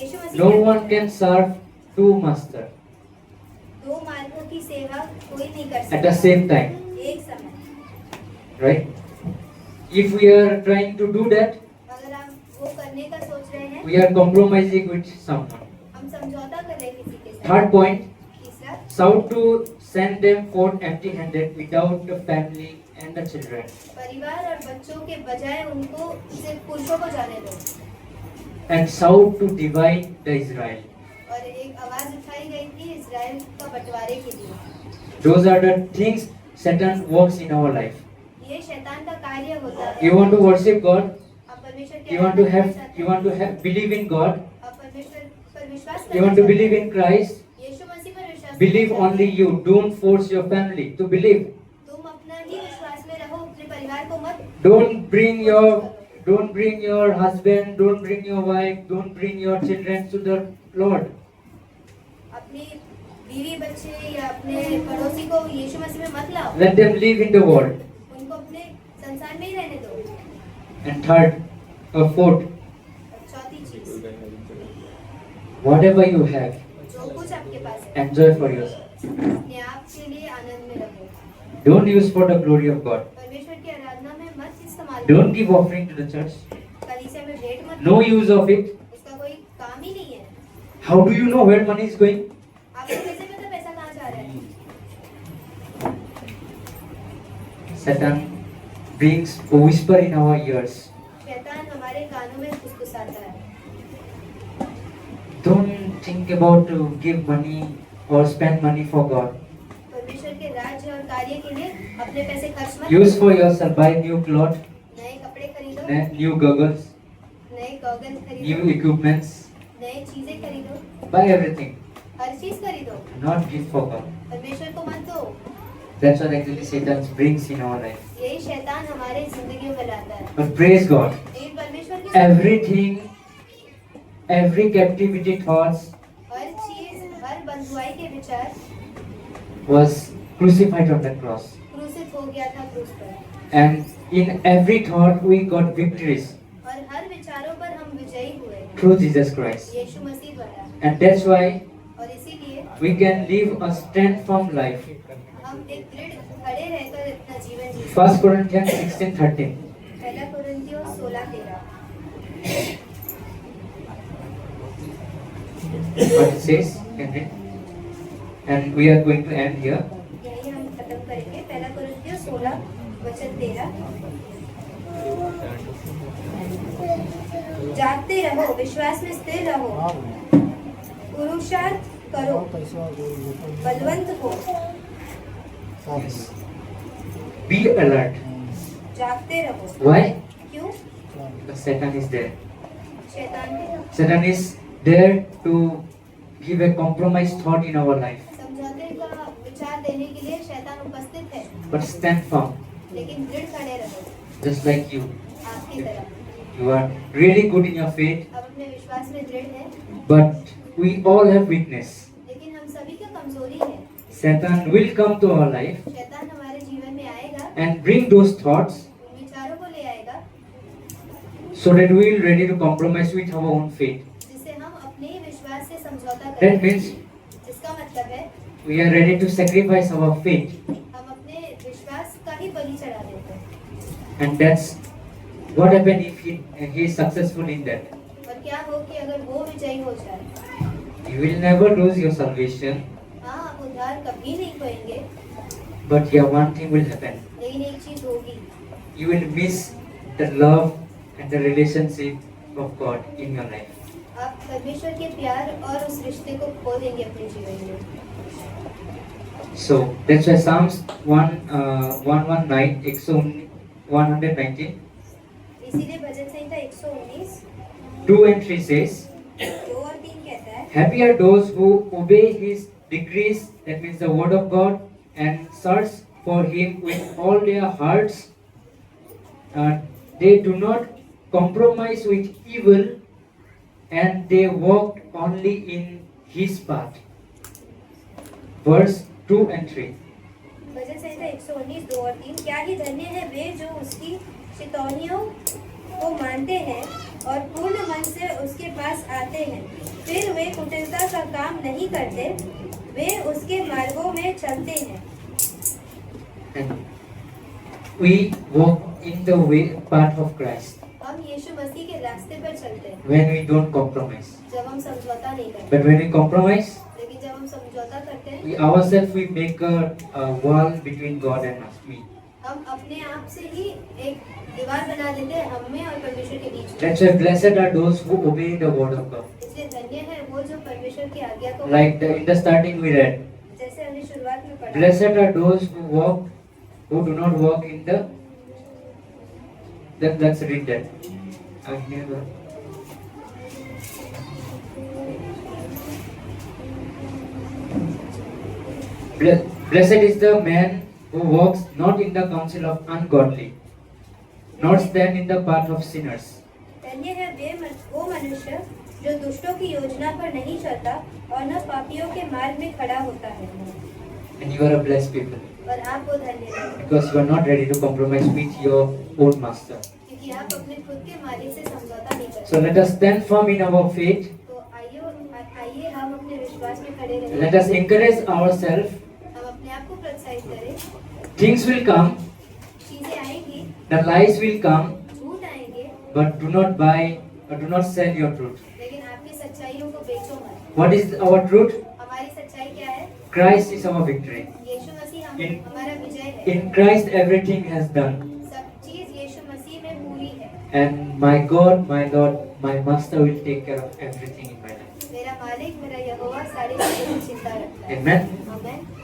Yeshu Masih No कहता one है, can serve 2 masters दो मार्गों की सेवा कोई नहीं कर at सकता the same time. एक समय। Right? If we are trying to do that, अगर हम वो करने का सोच रहे हैं, we are compromising with someone. हम समझौता कर रहे हैं किसी के साथ। Third point, तीसरा, south to send them forth empty-handed without the family and the children. परिवार और बच्चों के बजाय उनको सिर्फ पुरुषों को जाने दो। And south to divide the Israel. और एक आवाज उठाई गई थी इजराइल का बंटवारे के लिए। Those are the things Satan works in our life. ये शैतान का कार्य होता है। You want to worship God, आप परमेश्वर के you want to आराधना करना चाहते you हैं, want to have believe in God, आप परमेश्वर पर विश्वास you want to करना believe चाहते in Christ, हैं, यीशु मसीह पर विश्वास believe करना only चाहते हैं। you. Don't force your family to believe. तुम अपना ही विश्वास में रहो, अपने परिवार को मत Don't bring your husband, don't bring your wife, don't bring your children to the Lord. अपनी बीवी बच्चे या अपने पड़ोसी को यीशु मसीह में मत लाओ, Let them live in the world. उनको अपने संसार में ही रहने दो। And third or fourth, और चौथी चीज, whatever you have, जो कुछ आपके पास है, enjoy for yourself. अपने आप के लिए आनंद में रहो। Don't use for the glory of God. परमेश्वर की आराधना में मत इस्तेमाल Don't करो। give offering to the church. कलीसिया में भेंट मत No दो। use of it. इसका कोई काम ही नहीं है। How do you know where money is going? आपको कैसे पता पैसा कहाँ जा रहा है? Satan brings a whisper in our ears. शैतान हमारे कानों में फुसफुसाता है। Don't think about to give money or spend money for God. परमेश्वर के राज्य और कार्य के लिए अपने पैसे खर्च मत Use for करो। yourself. Buy new clothes, नए कपड़े खरीदो, new goggles, नए गॉगल्स new खरीदो, equipments. नए चीजें खरीदो, Buy everything. हर चीज खरीदो। Not give for God. परमेश्वर को मत दो। That's what actually Satan brings in our life. यही शैतान हमारे जिंदगियों में लाता है। But praise God. लेकिन परमेश्वर की Everything, every captivity thoughts हर चीज, हर बंधुआई के विचार was crucified on the cross. क्रूसित हो गया था क्रूस पर। And in every thought we got victories और हर विचारों पर हम विजयी हुए through Jesus Christ. यीशु मसीह द्वारा। And that's why और इसीलिए we can live a stand firm life. हम एक दृढ़ खड़े रहकर अपना जीवन जी सकते 1 Corinthians 16:13. हैं। पहला कुरिन्थियों 16:13। What it says, can read. And we are going to end here. यही हम खत्म करेंगे। पहला कुरिन्थियों 16:13। जागते रहो, विश्वास में स्थिर रहो, पुरुषार्थ करो, बलवंत हो। Be alert. जागते रहो। Why? क्यों? Because Satan is there. शैतान के Satan is there to give a compromised thought in our life. समझौते का विचार देने के लिए शैतान उपस्थित है। But stand firm, लेकिन दृढ़ खड़े रहो, just like you. आपकी तरह। You are really good in your faith, अब अपने विश्वास में दृढ़ है, but we all have weakness. लेकिन हम सभी की कमजोरी है। Satan will come to our life शैतान हमारे जीवन में आएगा, and bring those thoughts उन विचारों को ले आएगा, so that we will ready to compromise with our own faith. जिससे हम अपने ही विश्वास से समझौता That करें। means जिसका मतलब है we are ready to sacrifice our faith, हम अपने विश्वास का ही बलि चढ़ा देते हैं। and that's what happen if he is successful in that. और क्या हो कि अगर वो विजयी हो जाए? You will never lose your salvation, हाँ, आप उद्धार कभी नहीं पाएंगे, but yeah, one thing will happen. लेकिन एक चीज होगी, You will miss the love and the relationship of God in your life. आप परमेश्वर के प्यार और उस रिश्ते को खो देंगे अपने जीवन में। So that's why Psalms 119, इसीलिए भजन संहिता 119 2 and 3 says, 2 और 3 कहता है, happy are those who obey his decrees, that means the word of God, and search for him with all their hearts. They do not compromise with evil, and they walk only in his path. Verse 2 and 3. भजन संहिता 119 2 और 3। क्या ही धन्य है वे जो उसकी चितौनियों को मानते हैं और पूर्ण मन से उसके पास आते हैं, फिर वे कुटिलता का काम नहीं करते, वे उसके मार्गों में चलते हैं। And we walk in the way path of Christ हम यीशु मसीह के रास्ते पर चलते हैं when we don't compromise. जब हम समझौता नहीं करते, But when we compromise, लेकिन जब हम समझौता करते हैं, we ourselves we make a wall between God and us. We. हम अपने आप से ही एक दीवार बना देते हैं हमें और परमेश्वर के बीच में। That's why blessed are those who obey the word of God. इसलिए धन्य है वो जो परमेश्वर की आज्ञा को, Like in the starting we read, जैसे हमने शुरुआत में पढ़ा, blessed are those who do not walk in the. Let's read that. Blessed is the man who walks not in the counsel of ungodly, nor stand in the path of sinners. धन्य है वो मनुष्य जो दुष्टों की योजना पर नहीं चलता और न पापियों के मार्ग में खड़ा होता है। And you are a blessed people और आप वो धन्य हैं, because you are not ready to compromise with your own master. क्योंकि कि आप अपने खुद के मालिक से समझौता नहीं So करें। let us stand firm in our faith. तो आइए हम अपने विश्वास में खड़े रहें। Let us encourage ourselves. हम अपने आप को प्रोत्साहित करें। Things will come, चीजें आएंगी, the lies will come, झूठ आएंगे, but do not buy or do not sell your truth. लेकिन आपकी सच्चाइयों को बेचो मत। What is our truth? हमारी सच्चाई क्या है? Christ is our victory. Yeshu Masih In- हमारा विजय है। In Christ everything has done. सब चीज यीशु मसीह में पूरी है। And my God, my Lord, my Master will take care of everything in my life. मेरा मालिक, मेरा यहोवा सारी चीजों की चिंता रखता है। Amen. आमीन।